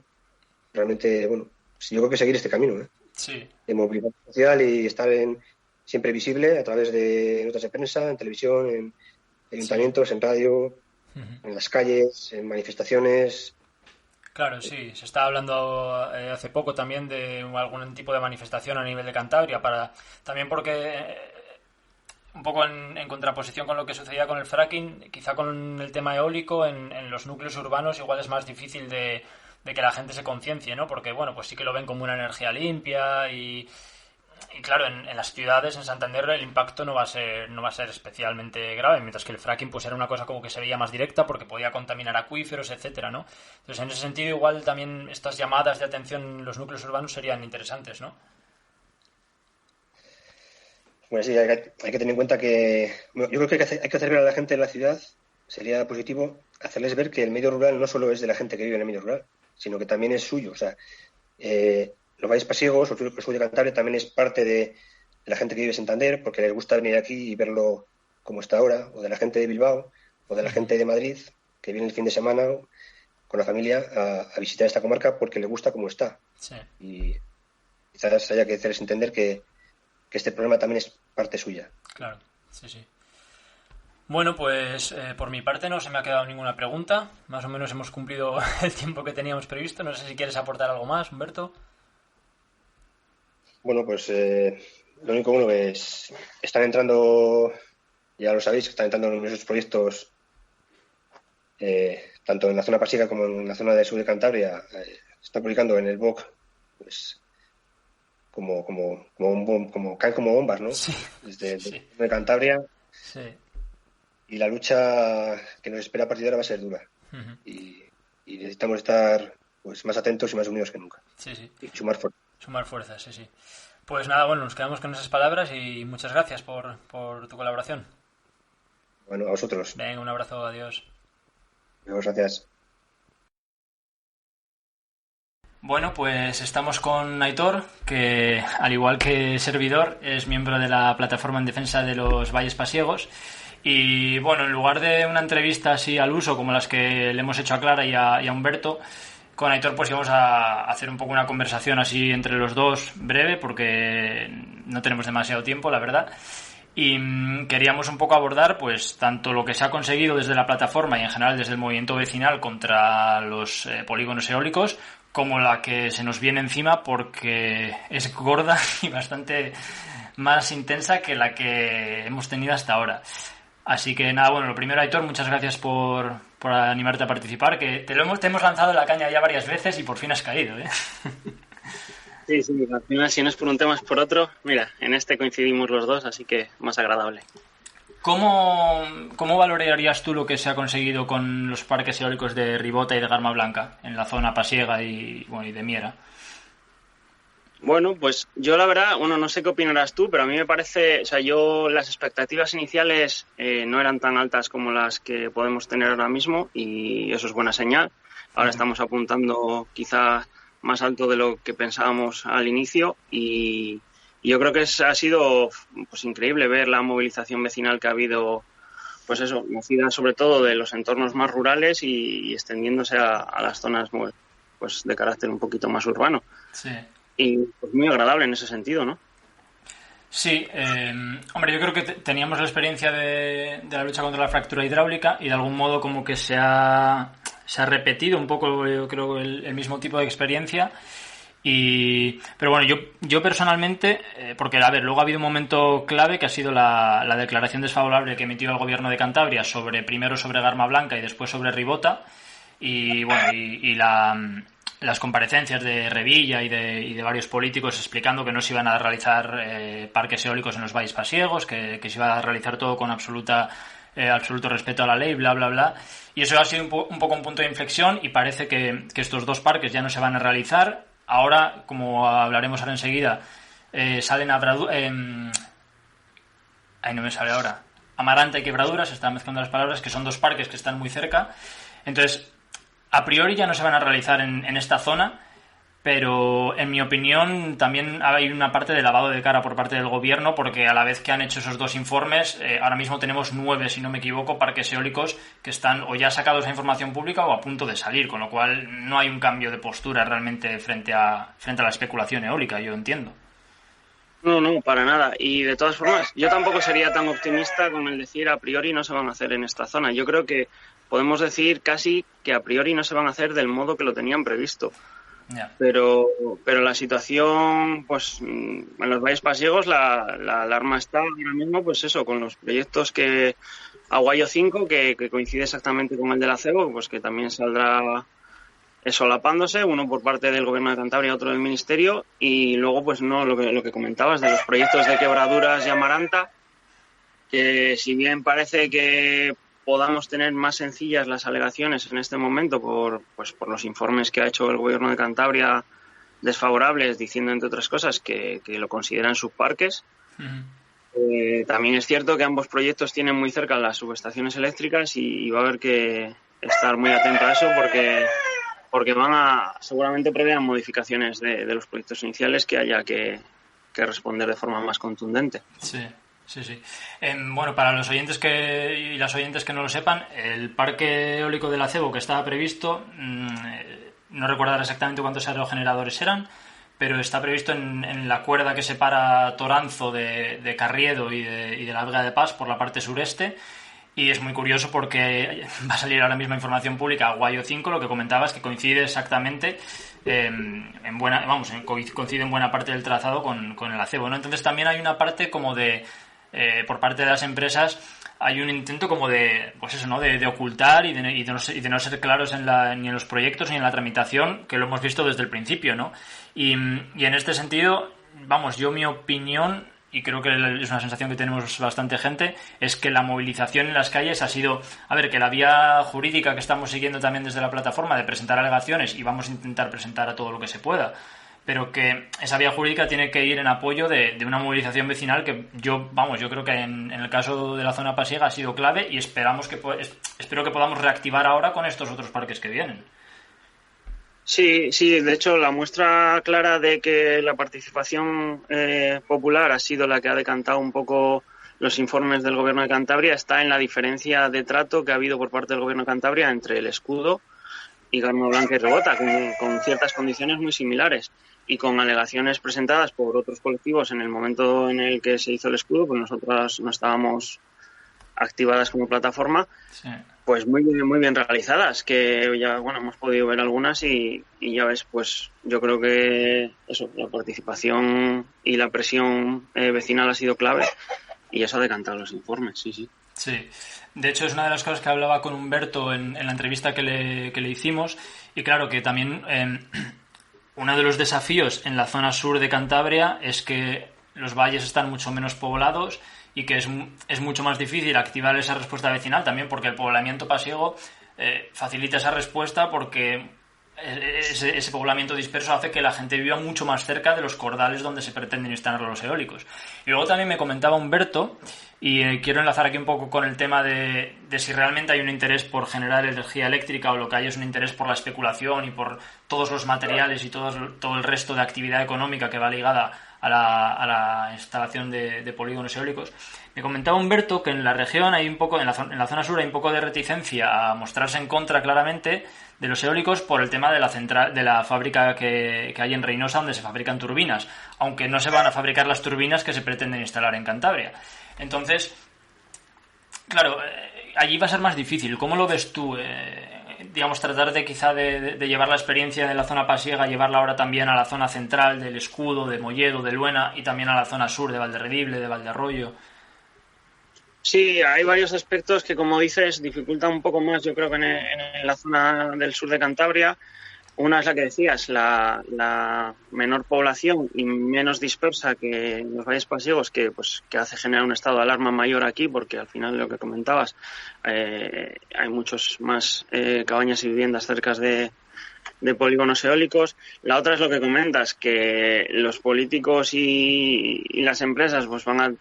Realmente, bueno, yo creo que seguir este camino, Sí. De movilidad social y estar siempre visible a través de notas de prensa, en televisión, en ayuntamientos, en radio, en las calles, en manifestaciones. Claro, sí. Se está hablando hace poco también de algún tipo de manifestación a nivel de Cantabria, también porque un poco en contraposición con lo que sucedía con el fracking, quizá con el tema eólico en los núcleos urbanos igual es más difícil de que la gente se conciencie, ¿no? Porque, bueno, pues sí que lo ven como una energía limpia y claro, en las ciudades, en Santander, el impacto no va a ser especialmente grave, mientras que el fracking pues era una cosa como que se veía más directa porque podía contaminar acuíferos, etcétera, ¿no? Entonces, en ese sentido, igual también estas llamadas de atención en los núcleos urbanos serían interesantes, ¿no? Bueno, sí, hay que tener en cuenta que... Bueno, yo creo que hay que hacer ver a la gente de la ciudad, sería positivo hacerles ver que el medio rural no solo es de la gente que vive en el medio rural, sino que también es suyo. O sea, los valles pasiegos, el sur de Cantabria, también es parte de la gente que vive en Santander, porque les gusta venir aquí y verlo como está ahora, o de la gente de Bilbao, o de la gente de Madrid, que viene el fin de semana con la familia a visitar esta comarca porque le gusta como está. Sí. Y quizás haya que hacerles entender que este problema también es parte suya. Claro, sí. Bueno, pues por mi parte no se me ha quedado ninguna pregunta. Más o menos hemos cumplido el tiempo que teníamos previsto. No sé si quieres aportar algo más, Humberto. Bueno, pues lo único bueno es están entrando, ya lo sabéis, están entrando numerosos proyectos tanto en la zona pasiega como en la zona del sur de Cantabria. Se está publicando en el BOC, pues como caen como bombas, ¿no? Sí. Desde Sí. de Cantabria. Sí. Y la lucha que nos espera a partir de ahora va a ser dura. Uh-huh. Y necesitamos estar pues más atentos y más unidos que nunca. Sí. Y sumar fuerza. Sumar fuerzas, sí. Pues nada, bueno, nos quedamos con esas palabras y muchas gracias por tu colaboración. Bueno, a vosotros. Venga, un abrazo, adiós. Muchas gracias. Bueno, pues estamos con Aitor, que al igual que servidor es miembro de la plataforma en defensa de los valles pasiegos. Y bueno, en lugar de una entrevista así al uso como las que le hemos hecho a Clara y a Humberto, con Aitor pues íbamos a hacer un poco una conversación así entre los dos, breve, porque no tenemos demasiado tiempo, la verdad. Y queríamos un poco abordar pues tanto lo que se ha conseguido desde la plataforma y en general desde el movimiento vecinal contra los polígonos eólicos, como la que se nos viene encima, porque es gorda y bastante más intensa que la que hemos tenido hasta ahora. Así que nada, bueno, lo primero, Aitor, muchas gracias por animarte a participar, que te hemos lanzado la caña ya varias veces y por fin has caído, ¿eh? Sí, al final si no es por un tema es por otro. Mira, en este coincidimos los dos, así que más agradable. ¿Cómo valorarías tú lo que se ha conseguido con los parques eólicos de Ribota y de Garma Blanca en la zona pasiega y de Miera? Bueno, pues yo la verdad, no sé qué opinarás tú, pero a mí me parece, las expectativas iniciales no eran tan altas como las que podemos tener ahora mismo y eso es buena señal. Ahora estamos apuntando quizá más alto de lo que pensábamos al inicio y yo creo que ha sido pues increíble ver la movilización vecinal que ha habido, pues eso, nacida sobre todo de los entornos más rurales y extendiéndose a las zonas pues de carácter un poquito más urbano. Sí. Y pues muy agradable en ese sentido, ¿no? Sí, hombre, yo creo que teníamos la experiencia de la lucha contra la fractura hidráulica y de algún modo como que se ha repetido un poco, yo creo, el mismo tipo de experiencia. Pero bueno, yo personalmente, porque a ver, luego ha habido un momento clave que ha sido la declaración desfavorable que emitió el gobierno de Cantabria primero sobre Garma Blanca y después sobre Ribota, y bueno, y las comparecencias de Revilla y de varios políticos explicando que no se iban a realizar parques eólicos en los valles pasiegos, que se iba a realizar todo con absoluto respeto a la ley, bla, bla, bla. Y eso ha sido un poco un punto de inflexión y parece que estos dos parques ya no se van a realizar. Ahora, como hablaremos ahora enseguida, salen ahí no me sale ahora. Amaranta y Quebraduras, se están mezclando las palabras, que son dos parques que están muy cerca. Entonces, a priori ya no se van a realizar en esta zona, pero en mi opinión también hay una parte de lavado de cara por parte del gobierno, porque a la vez que han hecho esos dos informes, ahora mismo tenemos 9, si no me equivoco, parques eólicos que están o ya sacados a información pública o a punto de salir, con lo cual no hay un cambio de postura realmente frente a la especulación eólica, yo entiendo. No, para nada. Y de todas formas, yo tampoco sería tan optimista con el decir a priori no se van a hacer en esta zona. Yo creo que podemos decir casi que a priori no se van a hacer del modo que lo tenían previsto. Yeah. Pero la situación, pues en los valles pasiegos la alarma está ahora mismo, pues eso, con los proyectos que Aguayo 5, que coincide exactamente con el del acebo, pues que también saldrá solapándose, uno por parte del Gobierno de Cantabria, otro del Ministerio, y luego pues no lo que comentabas de los proyectos de Quebraduras y Amaranta, que si bien parece que podamos tener más sencillas las alegaciones en este momento por los informes que ha hecho el Gobierno de Cantabria desfavorables, diciendo entre otras cosas que lo consideran subparques. Uh-huh. También es cierto que ambos proyectos tienen muy cerca las subestaciones eléctricas y va a haber que estar muy atento a eso porque seguramente prevean modificaciones de los proyectos iniciales que haya que responder de forma más contundente. Sí. Sí, sí. Bueno, para los oyentes y las oyentes que no lo sepan, el parque eólico del Acebo que estaba previsto, no recuerdo exactamente cuántos aerogeneradores eran, pero está previsto en la cuerda que separa Toranzo de Carriedo y de la Vega de Pas por la parte sureste. Y es muy curioso porque va a salir ahora mismo información pública, Aguayo 5, lo que comentabas, que coincide exactamente coincide en buena parte del trazado con el Acebo, ¿no? Entonces también hay una parte como de por parte de las empresas, hay un intento como de, pues eso, ¿no? De ocultar y de no ser claros ni en los proyectos ni en la tramitación, que lo hemos visto desde el principio, ¿no? Y en este sentido, yo mi opinión, y creo que es una sensación que tenemos bastante gente, es que la movilización en las calles ha sido, que la vía jurídica que estamos siguiendo también desde la plataforma de presentar alegaciones, y vamos a intentar presentar a todo lo que se pueda, pero que esa vía jurídica tiene que ir en apoyo de una movilización vecinal que yo creo que en el caso de la zona pasiega ha sido clave, y espero que podamos reactivar ahora con estos otros parques que vienen. Sí, de hecho la muestra clara de que la participación popular ha sido la que ha decantado un poco los informes del Gobierno de Cantabria está en la diferencia de trato que ha habido por parte del Gobierno de Cantabria entre el Escudo y Garma Blanca y Rebota, con ciertas condiciones muy similares y con alegaciones presentadas por otros colectivos en el momento en el que se hizo el Escudo, pues nosotras no estábamos activadas como plataforma. Sí. Pues muy bien realizadas, que ya hemos podido ver algunas y ya ves, pues yo creo que eso, la participación y la presión vecinal ha sido clave y eso ha decantado los informes, sí. Sí, de hecho es una de las cosas que hablaba con Humberto en la entrevista que le hicimos, y claro que también uno de los desafíos en la zona sur de Cantabria es que los valles están mucho menos poblados y que es mucho más difícil activar esa respuesta vecinal también, porque el poblamiento pasiego facilita esa respuesta, porque ese poblamiento disperso hace que la gente viva mucho más cerca de los cordales donde se pretenden instalar los eólicos. Y luego también me comentaba Humberto, y quiero enlazar aquí un poco con el tema de si realmente hay un interés por generar energía eléctrica o lo que hay es un interés por la especulación y por todos los materiales y todo el resto de actividad económica que va ligada a la instalación de polígonos eólicos. Me comentaba Humberto que en la región hay un poco, en la zona sur hay un poco de reticencia a mostrarse en contra claramente de los eólicos por el tema de la fábrica que hay en Reynosa, donde se fabrican turbinas, aunque no se van a fabricar las turbinas que se pretenden instalar en Cantabria. Entonces, claro, allí va a ser más difícil. ¿Cómo lo ves tú? Tratar de quizá de llevar la experiencia de la zona pasiega, llevarla ahora también a la zona central del Escudo, de Molledo, de Luena, y también a la zona sur de Valderredible, de Valderroyo. Sí, hay varios aspectos que, como dices, dificultan un poco más, yo creo que en la zona del sur de Cantabria. Una es la que decías, la menor población y menos dispersa que en los valles pasiegos, que hace generar un estado de alarma mayor aquí, porque al final, lo que comentabas, hay muchos más cabañas y viviendas cerca de polígonos eólicos. La otra es lo que comentas, que los políticos y las empresas pues van a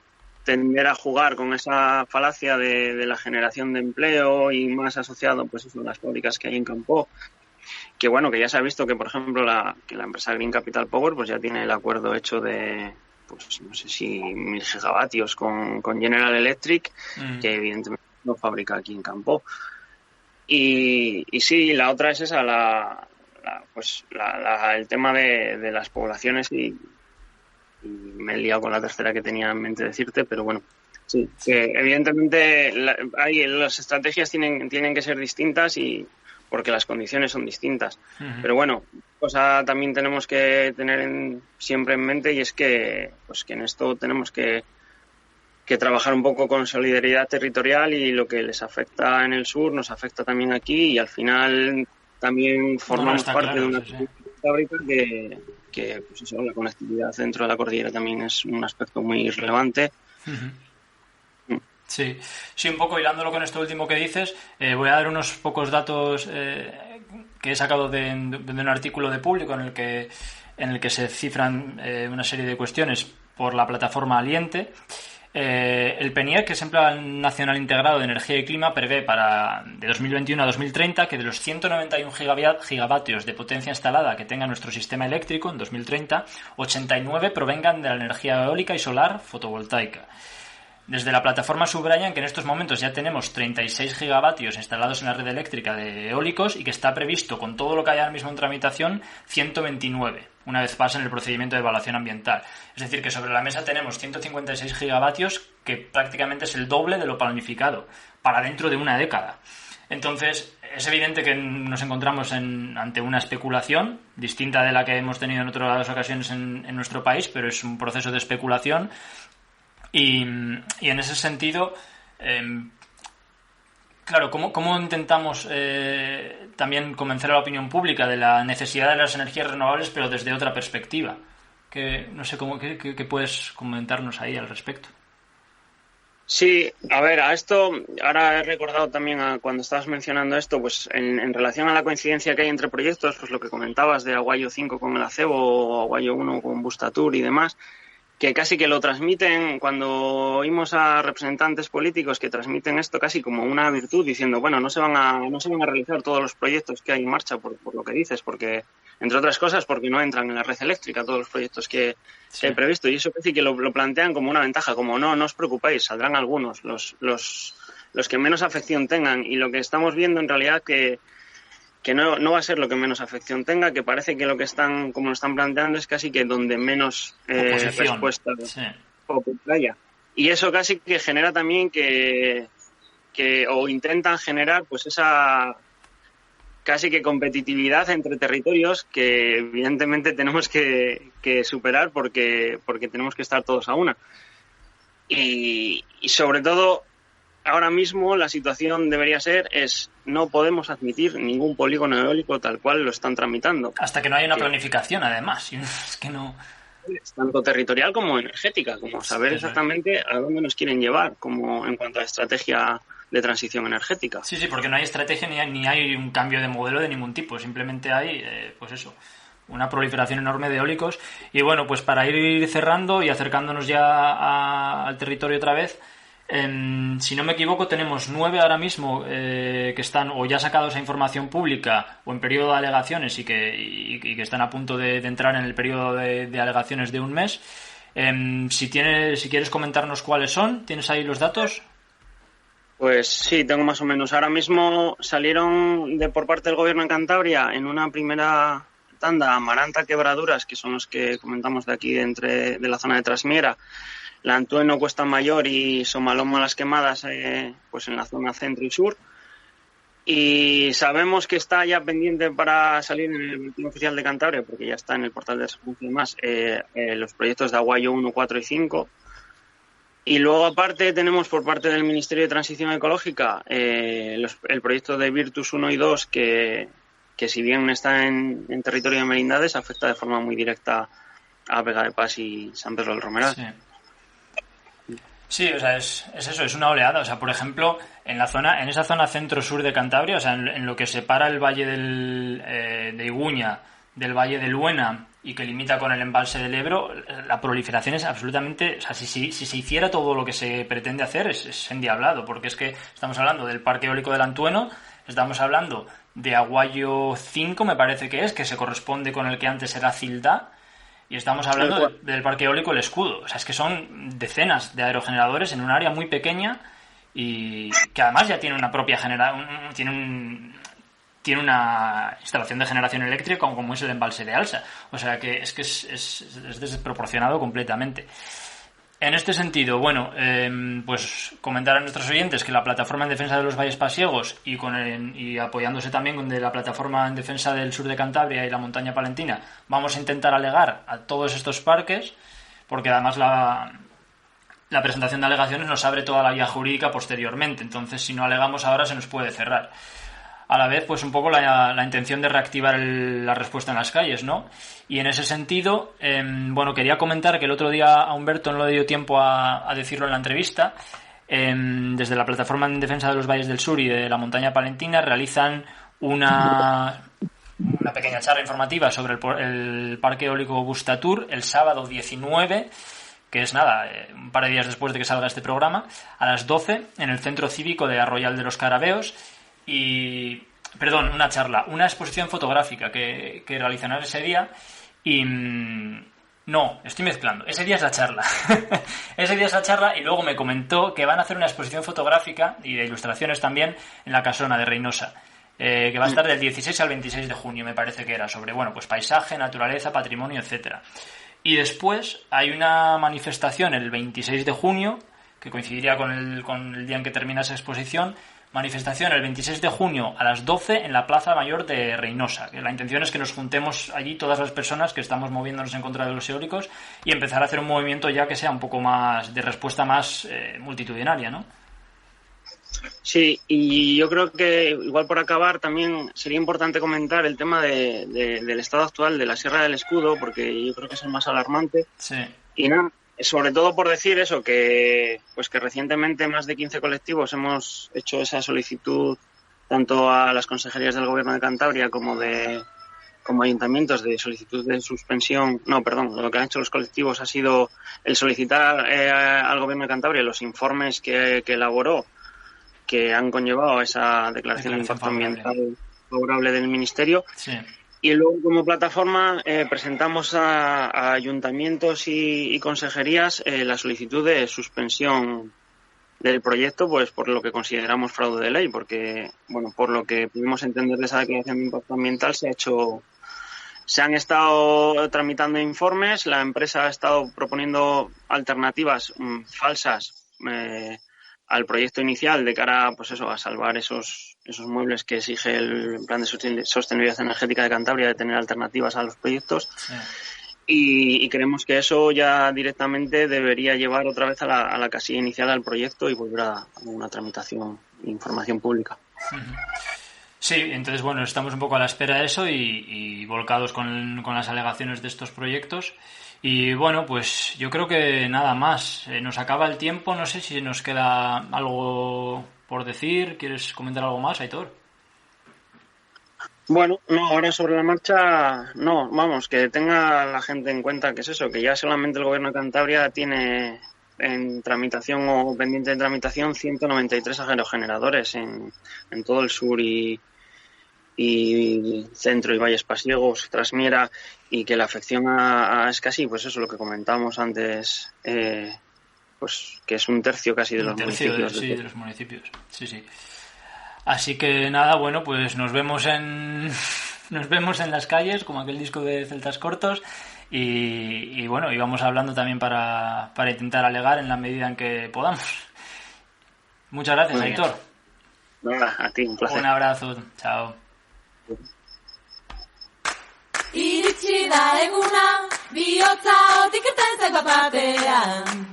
tender a jugar con esa falacia de la generación de empleo y más asociado pues a las fábricas que hay en campo. Que que ya se ha visto que, por ejemplo, que la empresa Green Capital Power pues ya tiene el acuerdo hecho de, pues no sé si 1.000 gigavatios con General Electric, que evidentemente no fabrica aquí en campo. Y sí, la otra es esa, el tema de las poblaciones, y me he liado con la tercera que tenía en mente decirte, pero bueno, sí, que evidentemente las estrategias tienen que ser distintas y porque las condiciones son distintas. Uh-huh. Pero bueno, cosa también tenemos que tener siempre en mente, y es que en esto tenemos que trabajar un poco con solidaridad territorial, y lo que les afecta en el sur nos afecta también aquí, y al final también formamos parte de una fábrica que pues eso, la conectividad dentro de la cordillera también es un aspecto muy relevante. Uh-huh. Sí, un poco hilándolo con esto último que dices, voy a dar unos pocos datos que he sacado de un artículo de Público en el que se cifran una serie de cuestiones por la plataforma Aliente. El PNIEC, que es el Plan Nacional Integrado de Energía y Clima, prevé de 2021 a 2030 que de los 191 gigavatios de potencia instalada que tenga nuestro sistema eléctrico en 2030, 89 provengan de la energía eólica y solar fotovoltaica. Desde la plataforma subrayan que en estos momentos ya tenemos 36 gigavatios instalados en la red eléctrica de eólicos y que está previsto, con todo lo que hay ahora mismo en tramitación, 129, una vez pasen el procedimiento de evaluación ambiental. Es decir, que sobre la mesa tenemos 156 gigavatios, que prácticamente es el doble de lo planificado, para dentro de una década. Entonces, es evidente que nos encontramos ante una especulación distinta de la que hemos tenido en otras ocasiones en nuestro país, pero es un proceso de especulación. Y en ese sentido, claro, ¿cómo intentamos también convencer a la opinión pública de la necesidad de las energías renovables, pero desde otra perspectiva? No sé, ¿qué puedes comentarnos ahí al respecto? Sí, a ver, a esto, ahora he recordado también cuando estabas mencionando esto, pues en relación a la coincidencia que hay entre proyectos, pues lo que comentabas de Aguayo 5 con el Acebo o Aguayo 1 con Bustatur y demás, que casi que lo transmiten, cuando oímos a representantes políticos que transmiten esto casi como una virtud, diciendo, bueno, no se van a realizar todos los proyectos que hay en marcha por lo que dices, porque, entre otras cosas, porque no entran en la red eléctrica todos los proyectos que hay previsto, y eso casi que lo plantean como una ventaja, como no os preocupéis, saldrán algunos, los que menos afección tengan, y lo que estamos viendo en realidad que no va a ser lo que menos afección tenga, que parece que como lo están planteando es casi que donde menos respuesta haya. Y eso casi que genera también o intentan generar pues esa casi que competitividad entre territorios que evidentemente tenemos que superar porque tenemos que estar todos a una. Y sobre todo, ahora mismo la situación debería ser no podemos admitir ningún polígono eólico tal cual lo están tramitando. Hasta que no haya una planificación, además. Es que no... Tanto territorial como energética, como saber exactamente a dónde nos quieren llevar, como en cuanto a estrategia de transición energética. Sí, porque no hay estrategia ni hay un cambio de modelo de ningún tipo. Simplemente hay, una proliferación enorme de eólicos. Y bueno, pues para ir cerrando y acercándonos ya al territorio otra vez, si no me equivoco, tenemos 9 ahora mismo que están o ya sacados a información pública o en periodo de alegaciones y que están a punto de entrar en el periodo de alegaciones de un mes. Si quieres comentarnos cuáles son, ¿tienes ahí los datos? Pues sí, tengo más o menos. Ahora mismo salieron por parte del Gobierno en Cantabria en una primera tanda Amaranta, Quebraduras, que son los que comentamos de aquí de la zona de Trasmiera, Lantueno, Cuesta Mayor y Somaloma, Las Quemadas, pues en la zona centro y sur. Y sabemos que está ya pendiente para salir en el boletín oficial de Cantabria, porque ya está en el portal de Servicio y demás, los proyectos de Aguayo 1, 4 y 5. Y luego, aparte, tenemos por parte del Ministerio de Transición Ecológica el proyecto de Virtus 1 y 2, que si bien está en territorio de Merindades, afecta de forma muy directa a Vega de Pas y San Pedro del Romeral. Sí, o sea, es eso, es una oleada. O sea, por ejemplo, en esa zona centro-sur de Cantabria, o sea, en lo que separa el valle de Iguña del valle de Luena y que limita con el embalse del Ebro, la proliferación es absolutamente... O sea, si se hiciera todo lo que se pretende hacer, es endiablado, porque es que estamos hablando del parque eólico del Antueno, estamos hablando de Aguayo 5, me parece que se corresponde con el que antes era Cildá, y estamos hablando del parque eólico El Escudo. O sea, es que son decenas de aerogeneradores en un área muy pequeña y que además ya tiene una propia tiene una instalación de generación eléctrica como es el embalse de Alsa. O sea, que es desproporcionado completamente. En este sentido, bueno, pues comentar a nuestros oyentes que la Plataforma en Defensa de los Valles Pasiegos y apoyándose también de la Plataforma en Defensa del Sur de Cantabria y la Montaña Palentina, vamos a intentar alegar a todos estos parques, porque además la presentación de alegaciones nos abre toda la vía jurídica posteriormente. Entonces, si no alegamos ahora, se nos puede cerrar. A la vez, pues un poco la intención de reactivar la respuesta en las calles, ¿no? Y en ese sentido, quería comentar que el otro día a Humberto no le dio tiempo a decirlo en la entrevista. Desde la Plataforma en Defensa de los Valles del Sur y de la Montaña Palentina realizan una pequeña charla informativa sobre el parque eólico Bustatur el sábado 19, que es un par de días después de que salga este programa, a las 12 en el Centro Cívico de Arroyal de los Carabeos. Una exposición fotográfica que realizarán ese día y No, estoy mezclando. Ese día es la charla. Ese día es la charla y luego me comentó que van a hacer una exposición fotográfica y de ilustraciones también en la Casona de Reynosa, que va a estar del 16 al 26 de junio, me parece que era, sobre, bueno, pues paisaje, naturaleza, patrimonio, etcétera. Y después hay una manifestación el 26 de junio, que coincidiría con el día en que termina esa exposición. Manifestación el 26 de junio a las 12 en la Plaza Mayor de Reynosa. La intención es que nos juntemos allí todas las personas que estamos moviéndonos en contra de los eólicos y empezar a hacer un movimiento ya que sea un poco más de respuesta más multitudinaria, ¿no? Sí, y yo creo que igual por acabar también sería importante comentar el tema del estado actual de la Sierra del Escudo, porque yo creo que es el más alarmante. Sí. Y nada, sobre todo por decir eso, que recientemente más de 15 colectivos hemos hecho esa solicitud tanto a las consejerías del Gobierno de Cantabria como ayuntamientos de solicitud de suspensión. No, perdón, lo que han hecho los colectivos ha sido el solicitar al Gobierno de Cantabria los informes que elaboró, que han conllevado esa declaración de impacto ambiental favorable del Ministerio. Sí. Y luego, como plataforma, presentamos a ayuntamientos y consejerías la solicitud de suspensión del proyecto, pues por lo que consideramos fraude de ley, porque, bueno, por lo que pudimos entender de esa declaración de impacto ambiental, se han estado tramitando informes, la empresa ha estado proponiendo alternativas falsas al proyecto inicial de cara, pues eso, a salvar esos muebles que exige el Plan de Sostenibilidad Energética de Cantabria, de tener alternativas a los proyectos. Sí. Y creemos que eso ya directamente debería llevar otra vez a la casilla inicial al proyecto y volver a una tramitación de información pública. Sí, entonces bueno, estamos un poco a la espera de eso y volcados con las alegaciones de estos proyectos. Y bueno, pues yo creo que nada más. Nos acaba el tiempo, no sé si nos queda algo por decir. ¿Quieres comentar algo más, Aitor? Bueno, no, ahora sobre la marcha, no, vamos, que tenga la gente en cuenta que es eso, que ya solamente el Gobierno de Cantabria tiene en tramitación o pendiente de tramitación 193 aerogeneradores en todo el sur y centro y valles pasiegos, Trasmiera, y que la afección es casi, pues eso, lo que comentábamos antes, pues que es un tercio casi de los municipios. Sí, de los municipios, sí. Así que nada, bueno, pues nos vemos en las calles, como aquel disco de Celtas Cortos, y bueno, y vamos hablando también para intentar alegar en la medida en que podamos. Muchas gracias, Aitor. Nada, a ti, un placer. Un abrazo, chao. Iritsi da eguna, bihotza otik irten zego batean.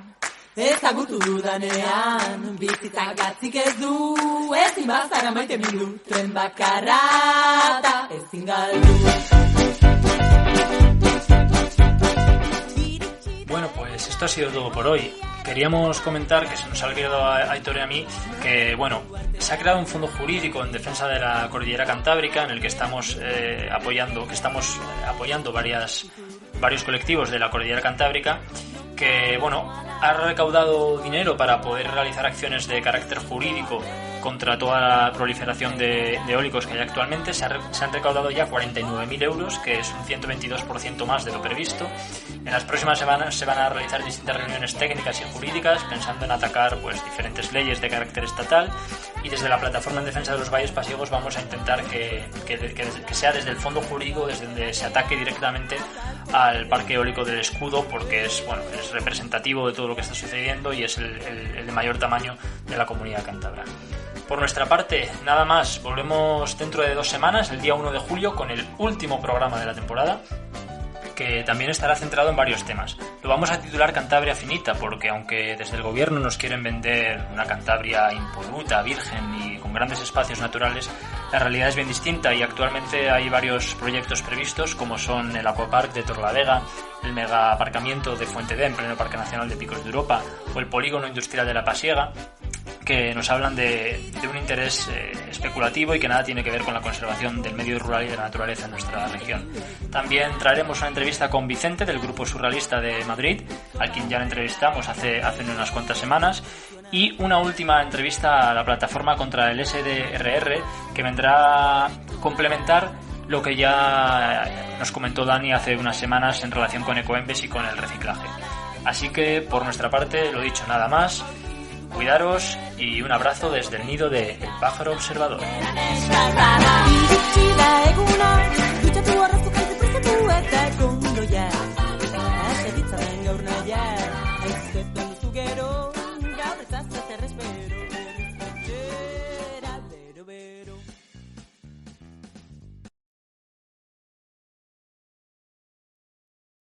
Ezagutu dudanean, bizitza gatzik ez du, ezin bazara maite mindu, tren bakarra eta ezin galdu. Bueno, pues esto ha sido todo por hoy. Queríamos comentar, que se nos ha olvidado a Aitor y a mí, que bueno, se ha creado un fondo jurídico en defensa de la Cordillera Cantábrica en el que estamos apoyando varios colectivos de la Cordillera Cantábrica, que bueno, ha recaudado dinero para poder realizar acciones de carácter jurídico contra toda la proliferación de eólicos que hay actualmente. Se han recaudado ya 49.000 euros, que es un 122% más de lo previsto. En las próximas semanas se van a realizar distintas reuniones técnicas y jurídicas pensando en atacar pues diferentes leyes de carácter estatal, y desde la Plataforma en Defensa de los Valles Pasiegos vamos a intentar que sea desde el fondo jurídico desde donde se ataque directamente al parque eólico del Escudo, porque es representativo de todo lo que está sucediendo y es el de mayor tamaño de la comunidad cántabra. Por nuestra parte, nada más. Volvemos dentro de 2 semanas, el día 1 de julio, con el último programa de la temporada, que también estará centrado en varios temas. Lo vamos a titular Cantabria Finita, porque aunque desde el gobierno nos quieren vender una Cantabria impoluta, virgen y con grandes espacios naturales, la realidad es bien distinta y actualmente hay varios proyectos previstos, como son el Aquapark de Torlavega, el mega aparcamiento de Fuente D en pleno Parque Nacional de Picos de Europa o el polígono industrial de La Pasiega, que nos hablan de un interés especulativo y que nada tiene que ver con la conservación del medio rural y de la naturaleza en nuestra región. También traeremos una entrevista con Vicente del Grupo Surrealista de Madrid, al quien ya le entrevistamos hace unas cuantas semanas, y una última entrevista a la plataforma contra el SDRR, que vendrá a complementar lo que ya nos comentó Dani hace unas semanas en relación con Ecoembes y con el reciclaje. Así que por nuestra parte, lo dicho, nada más. Cuidaros y un abrazo desde el nido de El Pájaro Observador.